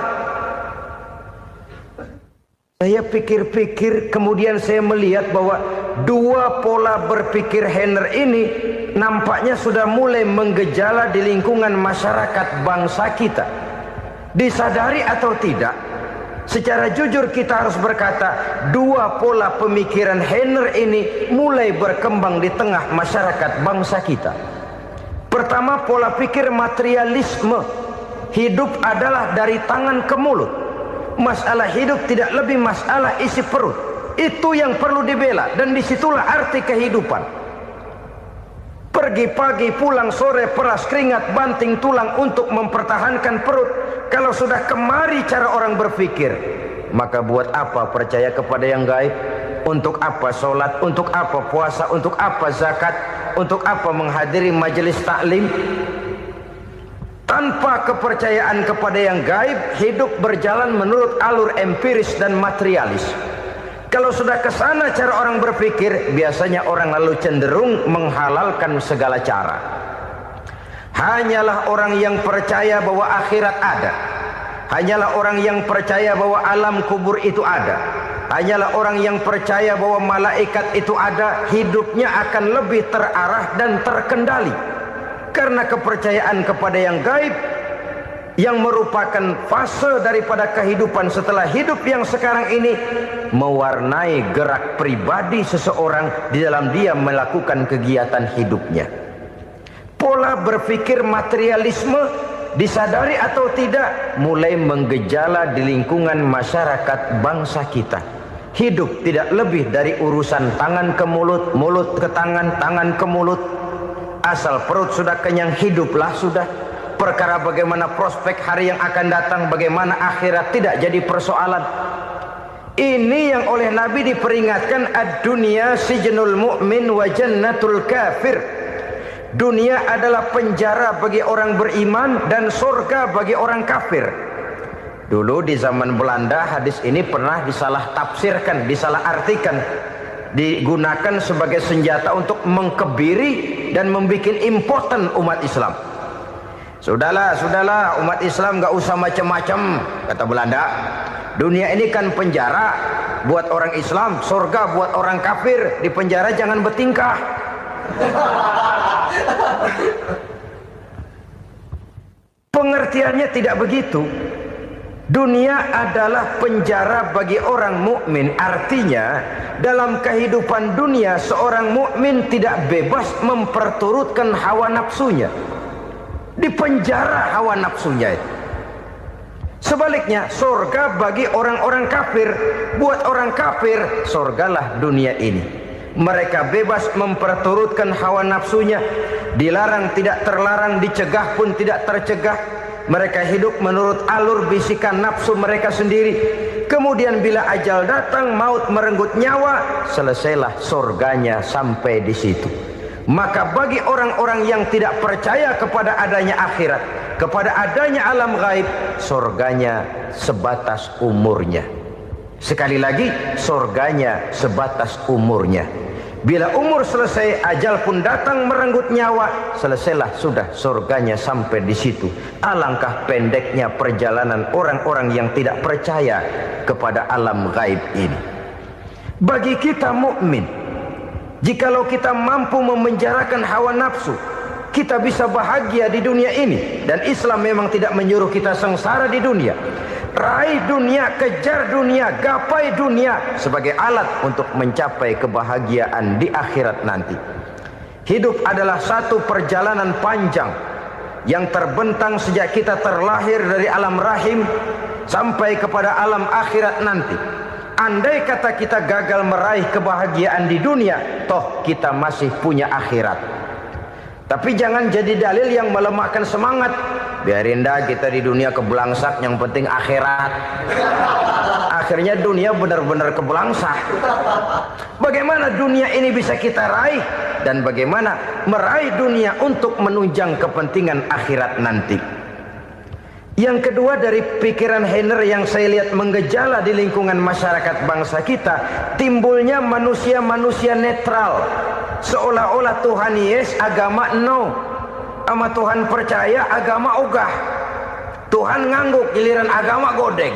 Saya pikir-pikir, kemudian saya melihat bahwa dua pola berpikir Heiner ini nampaknya sudah mulai menggejala di lingkungan masyarakat bangsa kita. Disadari atau tidak, secara jujur kita harus berkata, dua pola pemikiran Heiner ini mulai berkembang di tengah masyarakat bangsa kita. Pertama, pola pikir materialisme. Hidup adalah dari tangan ke mulut. Masalah hidup tidak lebih masalah isi perut. Itu yang perlu dibela, dan disitulah arti kehidupan. Pergi pagi, pulang sore, peras keringat, banting tulang untuk mempertahankan perut. Kalau sudah kemari cara orang berpikir, maka buat apa percaya kepada yang gaib? Untuk apa sholat? Untuk apa puasa? Untuk apa zakat? Untuk apa menghadiri majelis taklim? Tanpa kepercayaan kepada yang gaib, hidup berjalan menurut alur empiris dan materialis. Kalau sudah ke sana cara orang berpikir, biasanya orang lalu cenderung menghalalkan segala cara. Hanyalah orang yang percaya bahwa akhirat ada. Hanyalah orang yang percaya bahwa alam kubur itu ada. Hanyalah orang yang percaya bahwa malaikat itu ada, hidupnya akan lebih terarah dan terkendali. Karena kepercayaan kepada yang gaib, yang merupakan fase daripada kehidupan setelah hidup yang sekarang ini, mewarnai gerak pribadi seseorang di dalam dia melakukan kegiatan hidupnya. Pola berpikir materialisme, disadari atau tidak, mulai menggejala di lingkungan masyarakat bangsa kita. Hidup tidak lebih dari urusan tangan ke mulut, mulut ke tangan, tangan ke mulut. Asal perut sudah kenyang, hiduplah sudah. Perkara bagaimana prospek hari yang akan datang, bagaimana akhirat, tidak jadi persoalan. Ini yang oleh Nabi diperingatkan, ad-dunya sijnul mu'min wa jannatul kafir. Dunia adalah penjara bagi orang beriman dan surga bagi orang kafir. Dulu di zaman Belanda hadis ini pernah disalah tafsirkan, disalah artikan, digunakan sebagai senjata untuk mengkebiri dan membuat impoten umat Islam. Sudahlah, umat Islam gak usah macam-macam, kata Belanda. Dunia ini kan penjara buat orang Islam, surga buat orang kafir. Di penjara jangan bertingkah. Pengertiannya tidak begitu. Dunia adalah penjara bagi orang mukmin. Artinya dalam kehidupan dunia seorang mukmin tidak bebas memperturutkan hawa nafsunya. Di penjara hawa nafsunya itu. Sebaliknya, surga bagi orang-orang kafir. Buat orang kafir, surgalah dunia ini. Mereka bebas memperturutkan hawa nafsunya. Dilarang tidak terlarang, dicegah pun tidak tercegah. Mereka hidup menurut alur bisikan nafsu mereka sendiri. Kemudian bila ajal datang, maut merenggut nyawa, selesailah surganya sampai di situ. Maka bagi orang-orang yang tidak percaya kepada adanya akhirat, kepada adanya alam gaib, surganya sebatas umurnya. Sekali lagi, surganya sebatas umurnya. Bila umur selesai, ajal pun datang merenggut nyawa, selesailah sudah surganya sampai di situ. Alangkah pendeknya perjalanan orang-orang yang tidak percaya kepada alam gaib ini. Bagi kita mukmin, jikalau kita mampu memenjarakan hawa nafsu, kita bisa bahagia di dunia ini. Dan Islam memang tidak menyuruh kita sengsara di dunia. Raih dunia, kejar dunia, gapai dunia sebagai alat untuk mencapai kebahagiaan di akhirat nanti. Hidup adalah satu perjalanan panjang yang terbentang sejak kita terlahir dari alam rahim sampai kepada alam akhirat nanti. Andai kata kita gagal meraih kebahagiaan di dunia, toh kita masih punya akhirat. Tapi jangan jadi dalil yang melemahkan semangat. Biarin dah kita di dunia kebelangsak, yang penting akhirat. Akhirnya dunia benar-benar kebelangsak. Bagaimana dunia ini bisa kita raih, dan bagaimana meraih dunia untuk menunjang kepentingan akhirat nanti. Yang kedua, dari pikiran Heiner yang saya lihat menggejala di lingkungan masyarakat bangsa kita, timbulnya manusia-manusia netral. Seolah-olah Tuhan yes, agama no. Sama Tuhan percaya, agama ogah. Tuhan ngangguk, giliran agama godeng.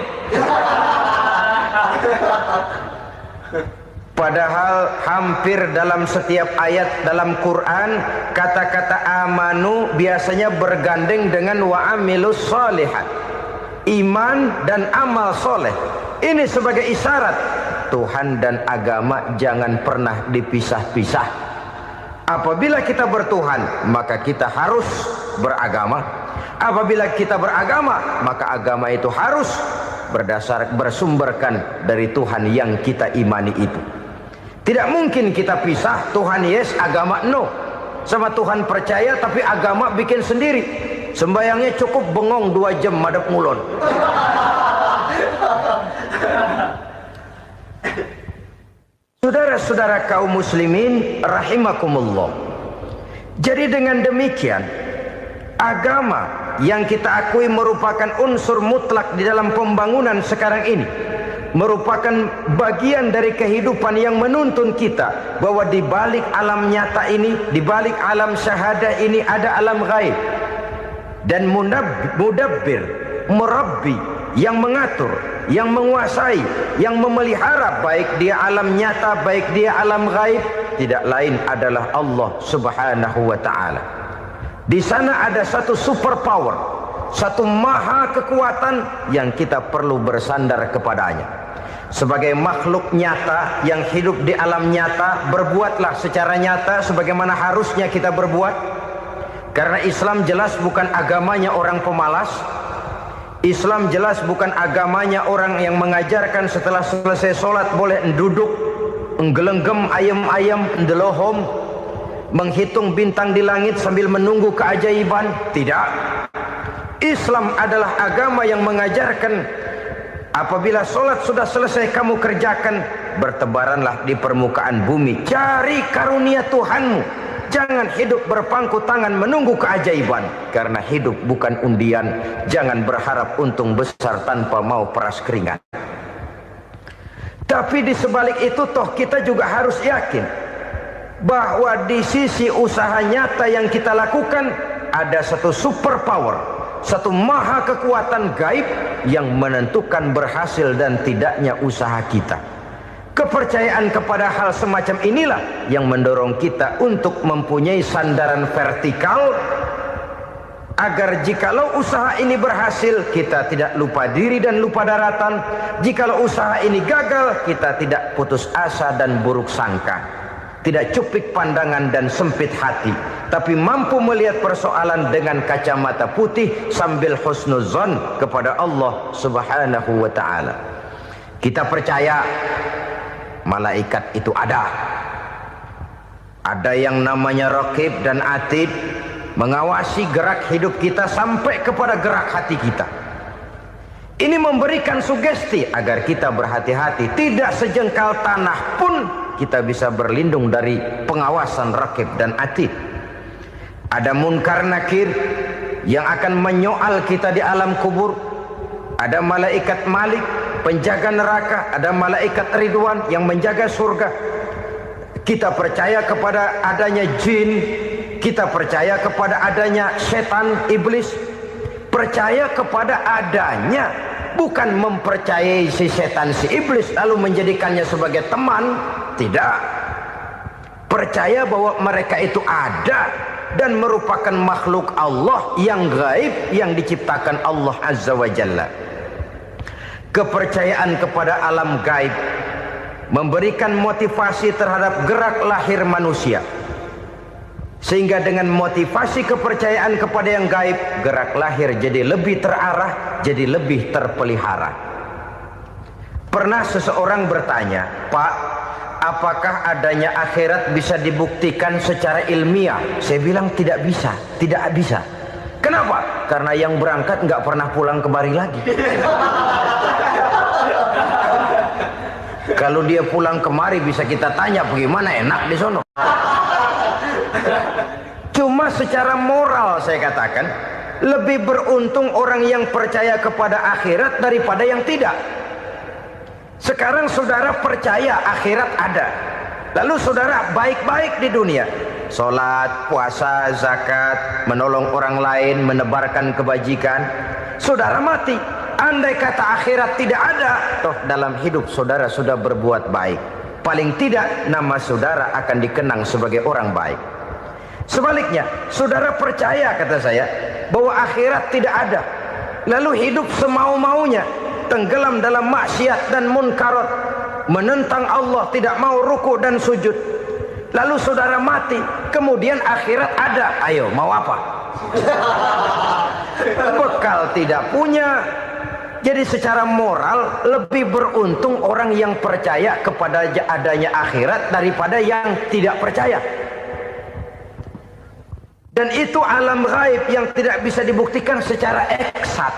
Padahal hampir dalam setiap ayat dalam Quran, kata-kata amanu biasanya bergandeng dengan wa amilus shalihat. iman dan amal soleh. Ini sebagai isyarat Tuhan dan agama jangan pernah dipisah-pisah. Apabila kita bertuhan, maka kita harus beragama. Apabila kita beragama, maka agama itu harus bersumberkan dari Tuhan yang kita imani itu. Tidak mungkin kita pisah, Tuhan yes, agama no. Sama Tuhan percaya tapi agama bikin sendiri. Sembayangnya cukup bengong 2 jam madep ngulon. Saudara-saudara kaum muslimin rahimakumullah. Jadi dengan demikian, agama yang kita akui merupakan unsur mutlak di dalam pembangunan sekarang ini, merupakan bagian dari kehidupan yang menuntun kita bahwa di balik alam nyata ini, di balik alam syahadah ini ada alam gaib. Dan mudabbir, murabbi, yang mengatur, yang menguasai, yang memelihara baik dia alam nyata, baik dia alam gaib, tidak lain adalah Allah Subhanahu wa taala. Di sana ada satu super power, satu maha kekuatan yang kita perlu bersandar kepadanya. Sebagai makhluk nyata yang hidup di alam nyata, berbuatlah secara nyata sebagaimana harusnya kita berbuat. Karena Islam jelas bukan agamanya orang pemalas. Islam jelas bukan agamanya orang yang mengajarkan setelah selesai sholat boleh duduk, nggelenggem ayam-ayam, ndelohom, menghitung bintang di langit sambil menunggu keajaiban. Tidak. Islam adalah agama yang mengajarkan apabila sholat sudah selesai kamu kerjakan, bertebaranlah di permukaan bumi, cari karunia Tuhanmu. Jangan hidup berpangku tangan menunggu keajaiban. Karena hidup bukan undian. Jangan berharap untung besar tanpa mau peras keringat. Tapi di sebalik itu toh kita juga harus yakin bahwa di sisi usaha nyata yang kita lakukan ada satu super power, satu maha kekuatan gaib yang menentukan berhasil dan tidaknya usaha kita. Kepercayaan kepada hal semacam inilah yang mendorong kita untuk mempunyai sandaran vertikal, agar jikalau usaha ini berhasil kita tidak lupa diri dan lupa daratan. Jikalau usaha ini gagal kita tidak putus asa dan buruk sangka, tidak cupik pandangan dan sempit hati, tapi mampu melihat persoalan dengan kacamata putih sambil husnuzon kepada Allah Subhanahu wa taala. Kita percaya malaikat itu ada. Ada yang namanya raqib dan atid, mengawasi gerak hidup kita sampai kepada gerak hati kita. Ini memberikan sugesti agar kita berhati-hati, tidak sejengkal tanah pun kita bisa berlindung dari pengawasan raqib dan atid. Ada munkar nakir yang akan menyoal kita di alam kubur. Ada malaikat Malik, penjaga neraka. Ada malaikat Ridwan yang menjaga surga. Kita percaya kepada adanya jin, kita percaya kepada adanya setan, iblis. Percaya kepada adanya, bukan mempercayai si setan, si iblis lalu menjadikannya sebagai teman. Tidak. Percaya bahwa mereka itu ada dan merupakan makhluk Allah yang gaib yang diciptakan Allah Azza wa Jalla. Kepercayaan kepada alam gaib memberikan motivasi terhadap gerak lahir manusia, sehingga dengan motivasi kepercayaan kepada yang gaib, gerak lahir jadi lebih terarah, jadi lebih terpelihara. Pernah seseorang bertanya, "Pak, apakah adanya akhirat bisa dibuktikan secara ilmiah?" Saya bilang tidak bisa, tidak bisa. Kenapa? Karena yang berangkat nggak pernah pulang kembali lagi. Kalau dia pulang kemari bisa kita tanya bagaimana enak di sono. Cuma secara moral saya katakan, lebih beruntung orang yang percaya kepada akhirat daripada yang tidak. Sekarang saudara percaya akhirat ada, lalu saudara baik-baik di dunia, sholat, puasa, zakat, menolong orang lain, menebarkan kebajikan. Saudara mati, andai kata akhirat tidak ada, toh dalam hidup saudara sudah berbuat baik. Paling tidak nama saudara akan dikenang sebagai orang baik. Sebaliknya, saudara percaya, kata saya, bahwa akhirat tidak ada, lalu hidup semau-maunya, tenggelam dalam maksiat dan munkarat, menentang Allah, tidak mau ruku dan sujud. Lalu saudara mati, kemudian akhirat ada, ayo mau apa? Bekal tidak punya. Jadi secara moral lebih beruntung orang yang percaya kepada adanya akhirat daripada yang tidak percaya. Dan itu alam gaib yang tidak bisa dibuktikan secara eksat.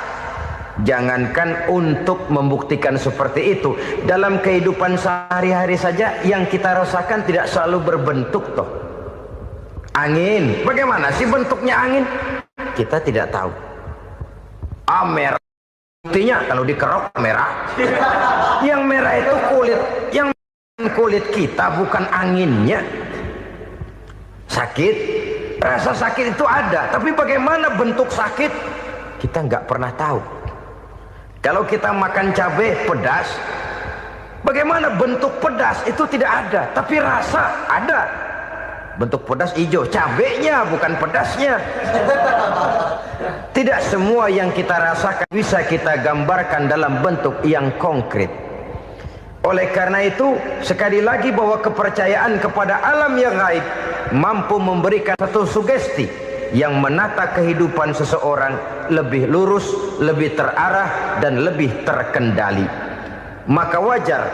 Jangankan untuk membuktikan seperti itu, dalam kehidupan sehari-hari saja yang kita rasakan tidak selalu berbentuk toh. Angin, bagaimana sih bentuknya angin? Kita tidak tahu. Merah, buktinya kalau dikerok merah. Yang merah itu kulit, yang kulit kita bukan anginnya. Sakit, rasa sakit itu ada, tapi bagaimana bentuk sakit kita nggak pernah tahu. Kalau kita makan cabai pedas, bagaimana bentuk pedas itu tidak ada, tapi rasa ada. Bentuk pedas hijau, cabainya bukan pedasnya. Tidak semua yang kita rasakan bisa kita gambarkan dalam bentuk yang konkret. Oleh karena itu, sekali lagi bahwa kepercayaan kepada alam yang gaib mampu memberikan satu sugesti yang menata kehidupan seseorang lebih lurus, lebih terarah, dan lebih terkendali. Maka wajar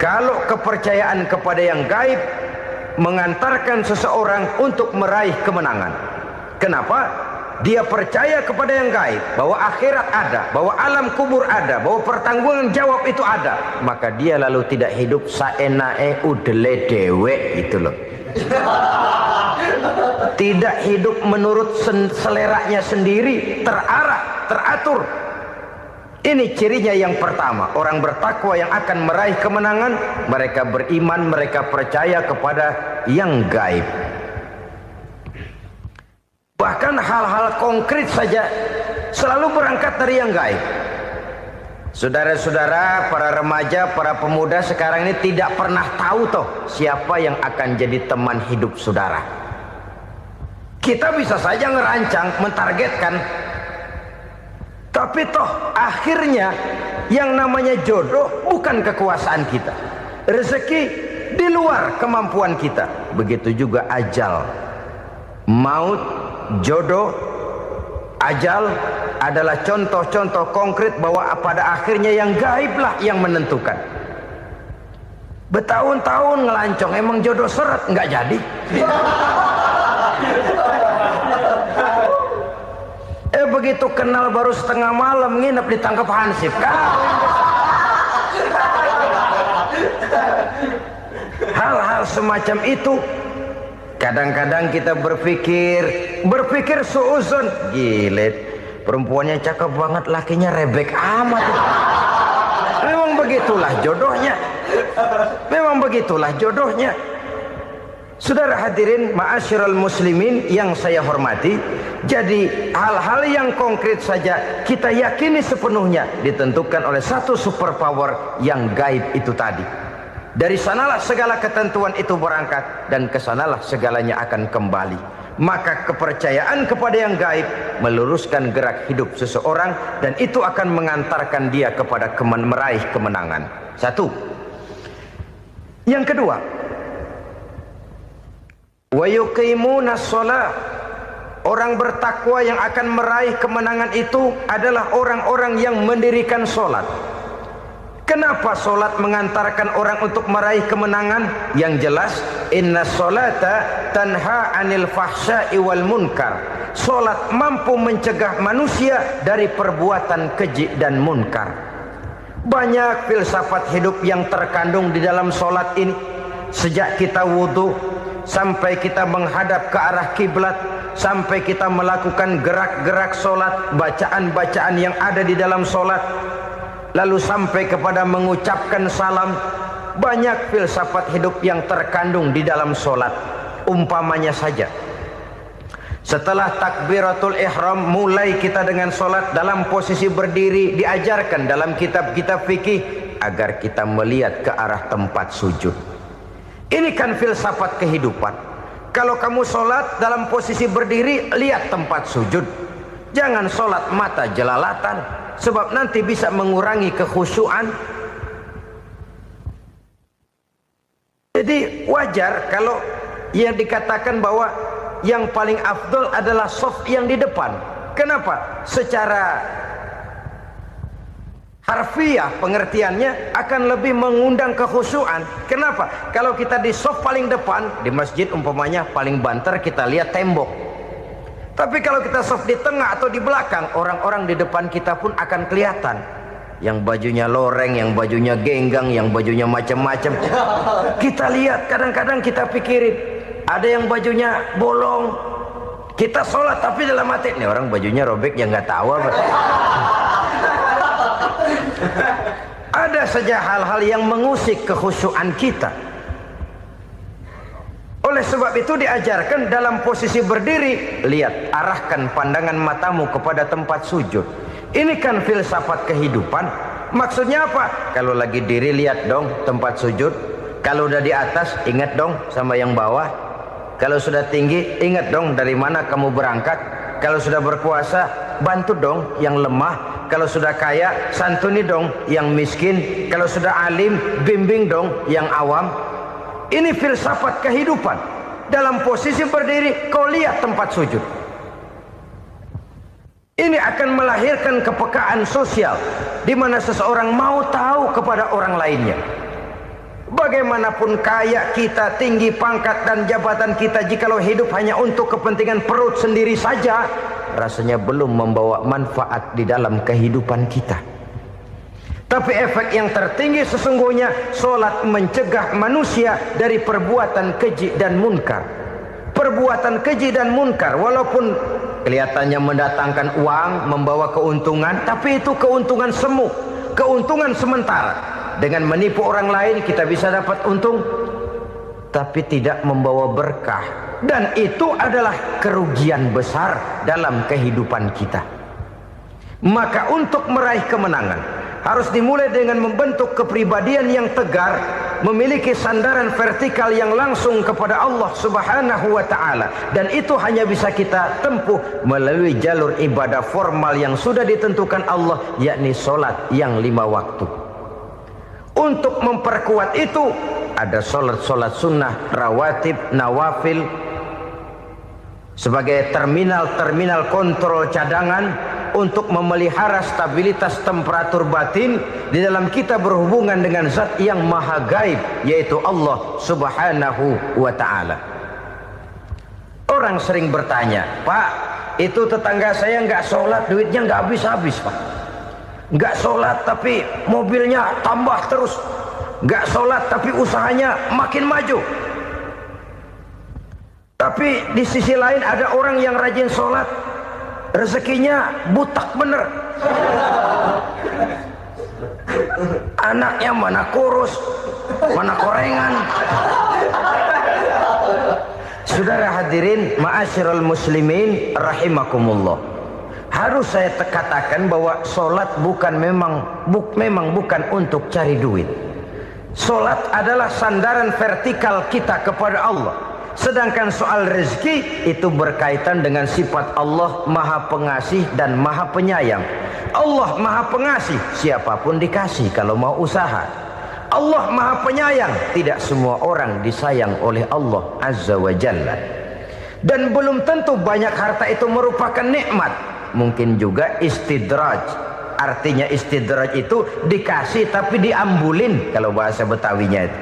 kalau kepercayaan kepada yang gaib mengantarkan seseorang untuk meraih kemenangan. Kenapa? Dia percaya kepada yang gaib, bahwa akhirat ada, bahwa alam kubur ada, bahwa pertanggungan jawab itu ada. Maka dia lalu tidak hidup saenae udele dewe, itu loh. Tidak hidup menurut seleranya sendiri, terarah, teratur. Ini cirinya yang pertama. Orang bertakwa yang akan meraih kemenangan, mereka beriman, mereka percaya kepada yang gaib. Bahkan hal-hal konkret saja selalu berangkat dari yang gaib. Saudara-saudara, para remaja, para pemuda sekarang ini tidak pernah tahu toh siapa yang akan jadi teman hidup saudara. Kita bisa saja ngerancang, mentargetkan, tapi toh akhirnya yang namanya jodoh bukan kekuasaan kita. Rezeki di luar kemampuan kita. Begitu juga ajal. Maut, jodoh, ajal adalah contoh-contoh konkret bahwa pada akhirnya yang gaiblah yang menentukan. Bertahun-tahun ngelancong, emang jodoh seret, nggak jadi. Begitu kenal baru setengah malam nginep ditangkap hansip kan. Hal-hal semacam itu kadang-kadang kita berpikir suuzon, gilet, perempuannya cakep banget, lakinya rebek amat. Memang begitulah jodohnya. Memang begitulah jodohnya. Saudara hadirin ma'asyiral muslimin yang saya hormati, jadi hal-hal yang konkret saja kita yakini sepenuhnya ditentukan oleh satu superpower yang gaib itu tadi. Dari sanalah segala ketentuan itu berangkat dan kesanalah segalanya akan kembali. Maka kepercayaan kepada yang gaib meluruskan gerak hidup seseorang dan itu akan mengantarkan dia kepada meraih kemenangan. Satu. Yang kedua, wa yuqimuna shalah. Orang bertakwa yang akan meraih kemenangan itu adalah orang-orang yang mendirikan sholat. Kenapa sholat mengantarkan orang untuk meraih kemenangan? Yang jelas, inna sholata tanha anil fahsya'i wal munkar. Sholat mampu mencegah manusia dari perbuatan keji dan munkar. Banyak filsafat hidup yang terkandung di dalam sholat ini. Sejak kita wudhu sampai kita menghadap ke arah kiblat, sampai kita melakukan gerak-gerak sholat, bacaan-bacaan yang ada di dalam sholat, lalu sampai kepada mengucapkan salam. Banyak filsafat hidup yang terkandung di dalam sholat. Umpamanya saja, setelah takbiratul ihram mulai kita dengan sholat dalam posisi berdiri, diajarkan dalam kitab-kitab fikih agar kita melihat ke arah tempat sujud. Ini kan filsafat kehidupan. Kalau kamu sholat dalam posisi berdiri, lihat tempat sujud. Jangan sholat mata jelalatan, sebab nanti bisa mengurangi kekhusyuan. Jadi wajar kalau yang dikatakan bahwa yang paling afdol adalah shaf yang di depan. Kenapa? Secara harfiah pengertiannya akan lebih mengundang kekhusyuan. Kenapa? Kalau kita di shaf paling depan di masjid umpamanya paling banter kita lihat tembok. Tapi kalau kita shaf di tengah atau di belakang, orang-orang di depan kita pun akan kelihatan. Yang bajunya loreng, yang bajunya genggang, yang bajunya macam-macam. Kita lihat, kadang-kadang kita pikirin, ada yang bajunya bolong. Kita sholat tapi dalam hati, nih orang bajunya robek yang nggak tahu apa. Ada saja hal-hal yang mengusik kekhusyuan kita. Oleh sebab itu diajarkan dalam posisi berdiri, lihat, arahkan pandangan matamu kepada tempat sujud. Ini kan filsafat kehidupan. Maksudnya apa? Kalau lagi diri lihat dong tempat sujud. Kalau udah di atas ingat dong sama yang bawah. Kalau sudah tinggi ingat dong dari mana kamu berangkat. Kalau sudah berkuasa bantu dong yang lemah. Kalau sudah kaya santuni dong yang miskin. Kalau sudah alim bimbing dong yang awam. Ini filsafat kehidupan. Dalam posisi berdiri kau lihat tempat sujud. Ini akan melahirkan kepekaan sosial di mana seseorang mau tahu kepada orang lainnya. Bagaimanapun kaya kita, tinggi pangkat dan jabatan kita, jikalau hidup hanya untuk kepentingan perut sendiri saja, rasanya belum membawa manfaat di dalam kehidupan kita. Tapi efek yang tertinggi sesungguhnya, sholat mencegah manusia dari perbuatan keji dan munkar. Perbuatan keji dan munkar walaupun kelihatannya mendatangkan uang, membawa keuntungan, tapi itu keuntungan semu, keuntungan sementara. Dengan menipu orang lain kita bisa dapat untung, tapi tidak membawa berkah. Dan itu adalah kerugian besar dalam kehidupan kita. Maka untuk meraih kemenangan harus dimulai dengan membentuk kepribadian yang tegar, memiliki sandaran vertikal yang langsung kepada Allah Subhanahu wa ta'ala. Dan itu hanya bisa kita tempuh melalui jalur ibadah formal yang sudah ditentukan Allah, yakni sholat yang 5 waktu. Untuk memperkuat itu ada sholat-sholat sunnah, rawatib, nawafil sebagai terminal-terminal kontrol cadangan untuk memelihara stabilitas temperatur batin di dalam kita berhubungan dengan zat yang maha gaib, yaitu Allah Subhanahu wa ta'ala. Orang sering bertanya, Pak, itu tetangga saya nggak sholat, duitnya nggak habis-habis, Pak. Nggak sholat tapi mobilnya tambah terus. Nggak sholat tapi usahanya makin maju. Tapi di sisi lain ada orang yang rajin sholat, rezekinya butak bener. Anaknya mana kurus, mana korengan. Saudara hadirin ma'asyiral muslimin rahimakumullah. Harus saya katakan bahwa sholat memang bukan untuk cari duit. Sholat adalah sandaran vertikal kita kepada Allah. Sedangkan soal rezeki itu berkaitan dengan sifat Allah maha pengasih dan maha penyayang. Allah maha pengasih, siapapun dikasih kalau mau usaha. Allah maha penyayang, tidak semua orang disayang oleh Allah Azza wa Jalla. Dan belum tentu banyak harta itu merupakan nikmat. Mungkin juga istidraj. Artinya istidraj itu dikasih tapi diambulin, kalau bahasa Betawinya itu.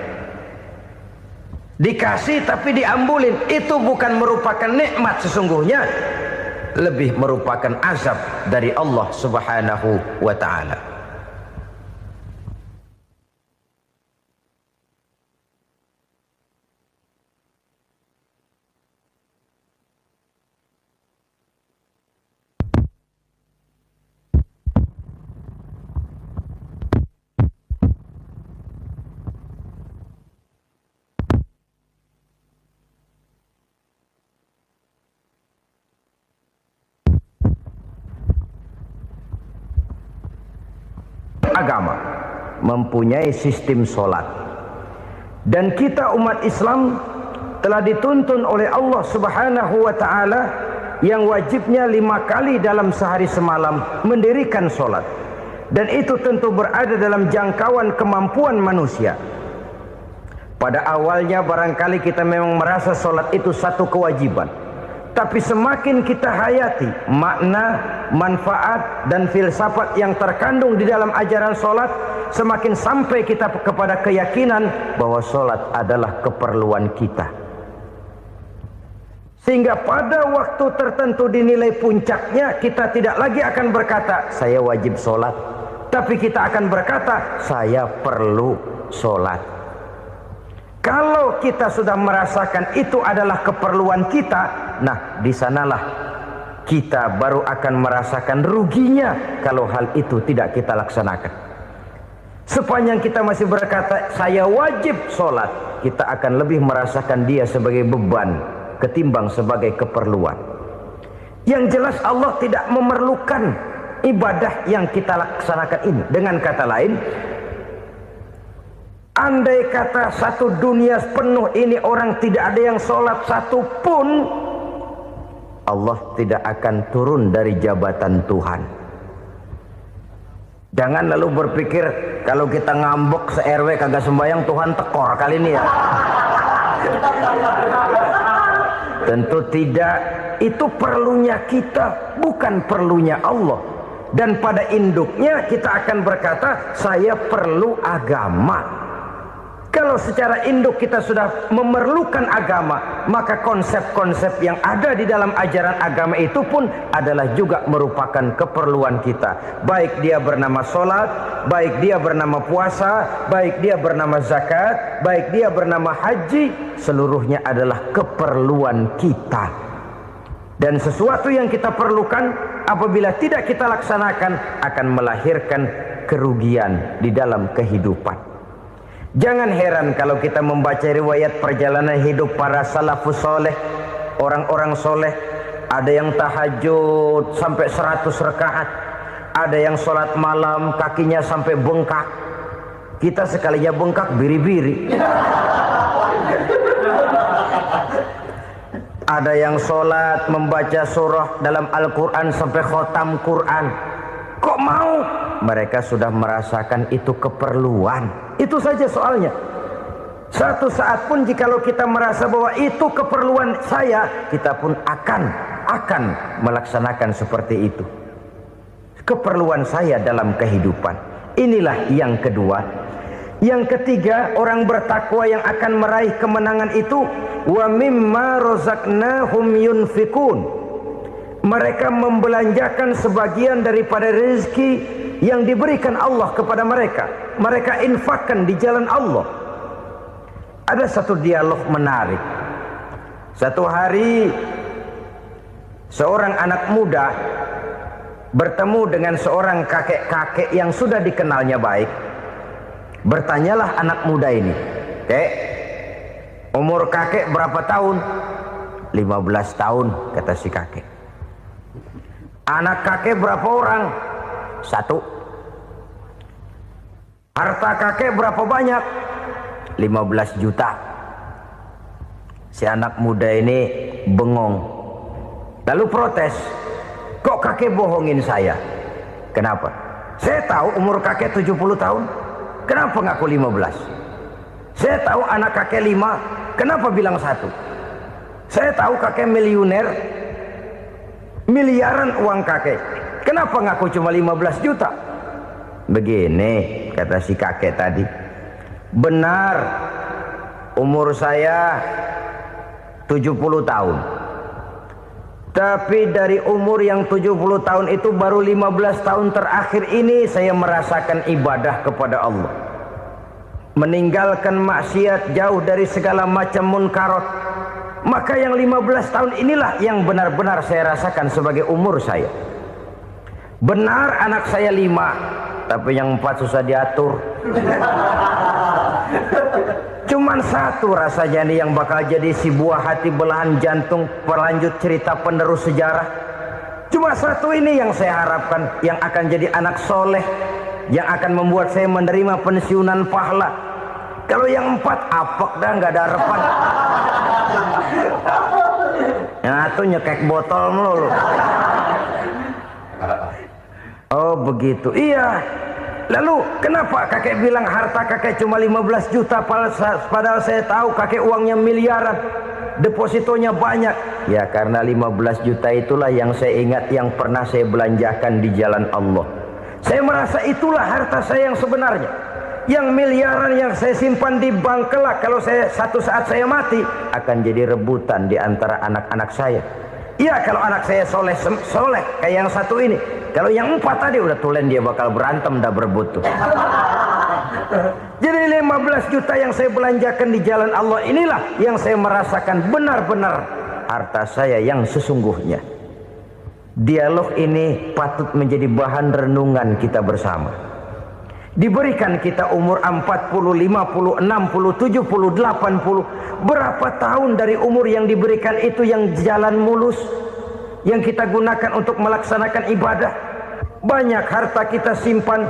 Dikasih tapi diambulin, itu bukan merupakan nikmat sesungguhnya, lebih merupakan azab dari Allah Subhanahu wa ta'ala. Agama mempunyai sistem sholat, dan kita umat Islam telah dituntun oleh Allah Subhanahu wa ta'ala yang wajibnya 5 kali dalam sehari semalam mendirikan solat, dan itu tentu berada dalam jangkauan kemampuan manusia. Pada awalnya barangkali kita memang merasa solat itu satu kewajiban, tapi semakin kita hayati makna, manfaat dan filsafat yang terkandung di dalam ajaran solat, semakin sampai kita kepada keyakinan bahwa solat adalah keperluan kita. Sehingga pada waktu tertentu dinilai puncaknya, kita tidak lagi akan berkata saya wajib solat, tapi kita akan berkata saya perlu solat. Kalau kita sudah merasakan itu adalah keperluan kita, nah di sanalah kita baru akan merasakan ruginya kalau hal itu tidak kita laksanakan. Sepanjang kita masih berkata saya wajib sholat, kita akan lebih merasakan dia sebagai beban ketimbang sebagai keperluan. Yang jelas Allah tidak memerlukan ibadah yang kita laksanakan ini. Dengan kata lain, andai kata satu dunia penuh ini orang tidak ada yang sholat satu pun, Allah tidak akan turun dari jabatan Tuhan. Jangan lalu berpikir kalau kita ngambek se-RW kagak sembahyang Tuhan tekor kali ini ya. Tentu tidak. Itu perlunya kita, bukan perlunya Allah. Dan pada induknya kita akan berkata saya perlu agama. Kalau secara induk kita sudah memerlukan agama, maka konsep-konsep yang ada di dalam ajaran agama itu pun adalah juga merupakan keperluan kita. Baik dia bernama sholat, baik dia bernama puasa, baik dia bernama zakat, baik dia bernama haji, seluruhnya adalah keperluan kita. Dan sesuatu yang kita perlukan apabila tidak kita laksanakan akan melahirkan kerugian di dalam kehidupan. Jangan heran kalau kita membaca riwayat perjalanan hidup para salafus soleh, orang-orang soleh. Ada yang tahajud sampai 100 rakaat, ada yang sholat malam kakinya sampai bengkak. Kita sekalinya bengkak biri-biri. Ada yang sholat membaca surah dalam Al-Quran sampai khotam Quran. Kok mau? Mereka sudah merasakan itu keperluan. Itu saja soalnya. Satu saat pun jikalau kita merasa bahwa itu keperluan saya, kita pun akan melaksanakan seperti itu. Keperluan saya dalam kehidupan. Inilah yang kedua. Yang ketiga, orang bertakwa yang akan meraih kemenangan itu, wa mimma razaqnahum yunfikun. Mereka membelanjakan sebagian daripada rezeki yang diberikan Allah kepada mereka. Mereka infakkan di jalan Allah. Ada satu dialog menarik. Satu hari seorang anak muda bertemu dengan seorang kakek-kakek yang sudah dikenalnya baik. Bertanyalah anak muda ini, "Kek, umur kakek berapa tahun?" 15 tahun, kata si kakek. "Anak kakek berapa orang?" 1. "Harta kakek berapa banyak?" 15 juta. Si anak muda ini bengong. Lalu protes, "Kok kakek bohongin saya?" "Kenapa?" "Saya tahu umur kakek 70 tahun. Kenapa ngaku 15? Saya tahu anak kakek 5. Kenapa bilang 1? Saya tahu kakek miliuner, miliaran uang kakek. Kenapa ngaku cuma 15 juta? Begini, kata si kakek tadi. Benar, umur saya 70 tahun. Tapi dari umur yang 70 tahun itu baru 15 tahun terakhir ini saya merasakan ibadah kepada Allah. Meninggalkan maksiat, jauh dari segala macam munkarat. Maka yang 15 tahun inilah yang benar-benar saya rasakan sebagai umur saya. Benar anak saya 5, tapi yang 4 susah diatur. Cuman 1 rasanya nih yang bakal jadi si buah hati belahan jantung pelanjut cerita penerus sejarah. Cuma 1 ini yang saya harapkan, yang akan jadi anak soleh, yang akan membuat saya menerima pensiunan pahala. Kalau yang 4 apek dah, nggak ada harapan. Yang satu nyekek botol melulu. Oh begitu. Iya. Lalu kenapa kakek bilang harta kakek cuma 15 juta padahal saya tahu kakek uangnya miliaran, depositonya banyak? Ya karena 15 juta itulah yang saya ingat yang pernah saya belanjakan di jalan Allah. Saya merasa itulah harta saya yang sebenarnya. Yang miliaran yang saya simpan di bank kelak kalau satu saat saya mati akan jadi rebutan di antara anak-anak saya. Iya kalau anak saya soleh kayak yang satu ini. Kalau yang 4 tadi udah tulen dia bakal berantem dah berebut tuh. Jadi 15 juta yang saya belanjakan di jalan Allah inilah yang saya merasakan benar-benar harta saya yang sesungguhnya. Dialog ini patut menjadi bahan renungan kita bersama. Diberikan kita umur 40, 50, 60, 70, 80. Berapa tahun dari umur yang diberikan itu yang jalan mulus, yang kita gunakan untuk melaksanakan ibadah? Banyak harta kita simpan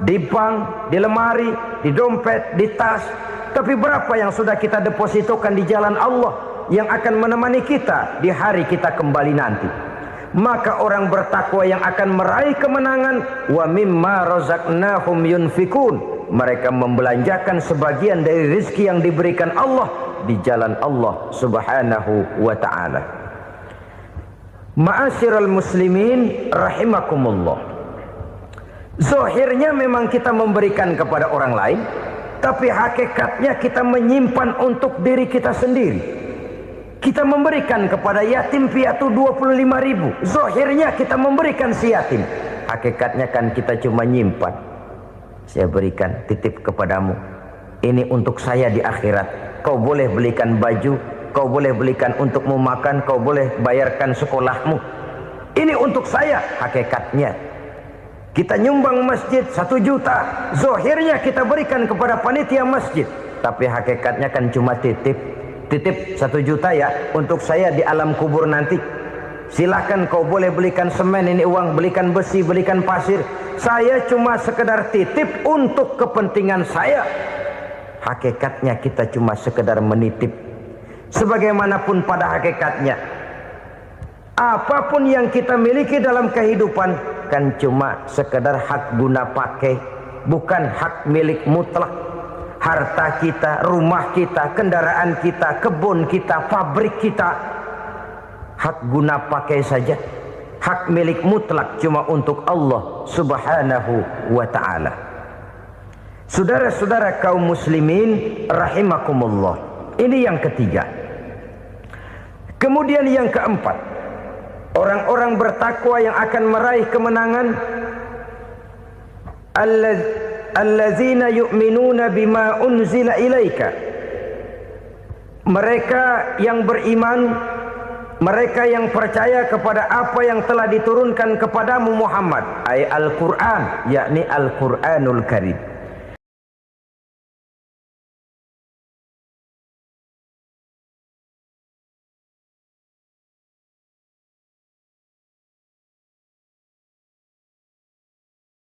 di bank, di lemari, di dompet, di tas. Tapi berapa yang sudah kita depositokan di jalan Allah yang akan menemani kita di hari kita kembali nanti? Maka orang bertakwa yang akan meraih kemenangan, wa mimma razaqnahum yunfikun, mereka membelanjakan sebagian dari rezeki yang diberikan Allah di jalan Allah Subhanahu wa ta'ala. Ma'asyiral muslimin rahimakumullah. Zahirnya memang kita memberikan kepada orang lain, tapi hakikatnya kita menyimpan untuk diri kita sendiri. Kita memberikan kepada yatim piatu 25.000. Zahirnya kita memberikan si yatim, hakikatnya kan kita cuma nyimpan. Saya berikan, titip kepadamu, ini untuk saya di akhirat. Kau boleh belikan baju, kau boleh belikan untukmu makan, kau boleh bayarkan sekolahmu. Ini untuk saya. Hakikatnya kita nyumbang masjid 1 juta, zahirnya kita berikan kepada panitia masjid, tapi hakikatnya kan cuma titip 1 juta ya untuk saya di alam kubur nanti. Silahkan kau boleh belikan semen, ini uang, belikan besi, belikan pasir. Saya cuma sekedar titip untuk kepentingan saya. Hakikatnya kita cuma sekedar menitip. Sebagaimanapun pada hakikatnya, apapun yang kita miliki dalam kehidupan kan cuma sekedar hak guna pakai, bukan hak milik mutlak. Harta kita, rumah kita, kendaraan kita, kebun kita, pabrik kita, hak guna pakai saja. Hak milik mutlak cuma untuk Allah Subhanahu wa ta'ala. Saudara-saudara kaum muslimin rahimakumullah. Ini yang ketiga. Kemudian yang keempat, orang-orang bertakwa yang akan meraih kemenangan, allazina yu'minuna bima unzila ilaika. Mereka yang beriman, mereka yang percaya kepada apa yang telah diturunkan kepadamu Muhammad, ay Al-Quran, yakni Al-Quranul Karim.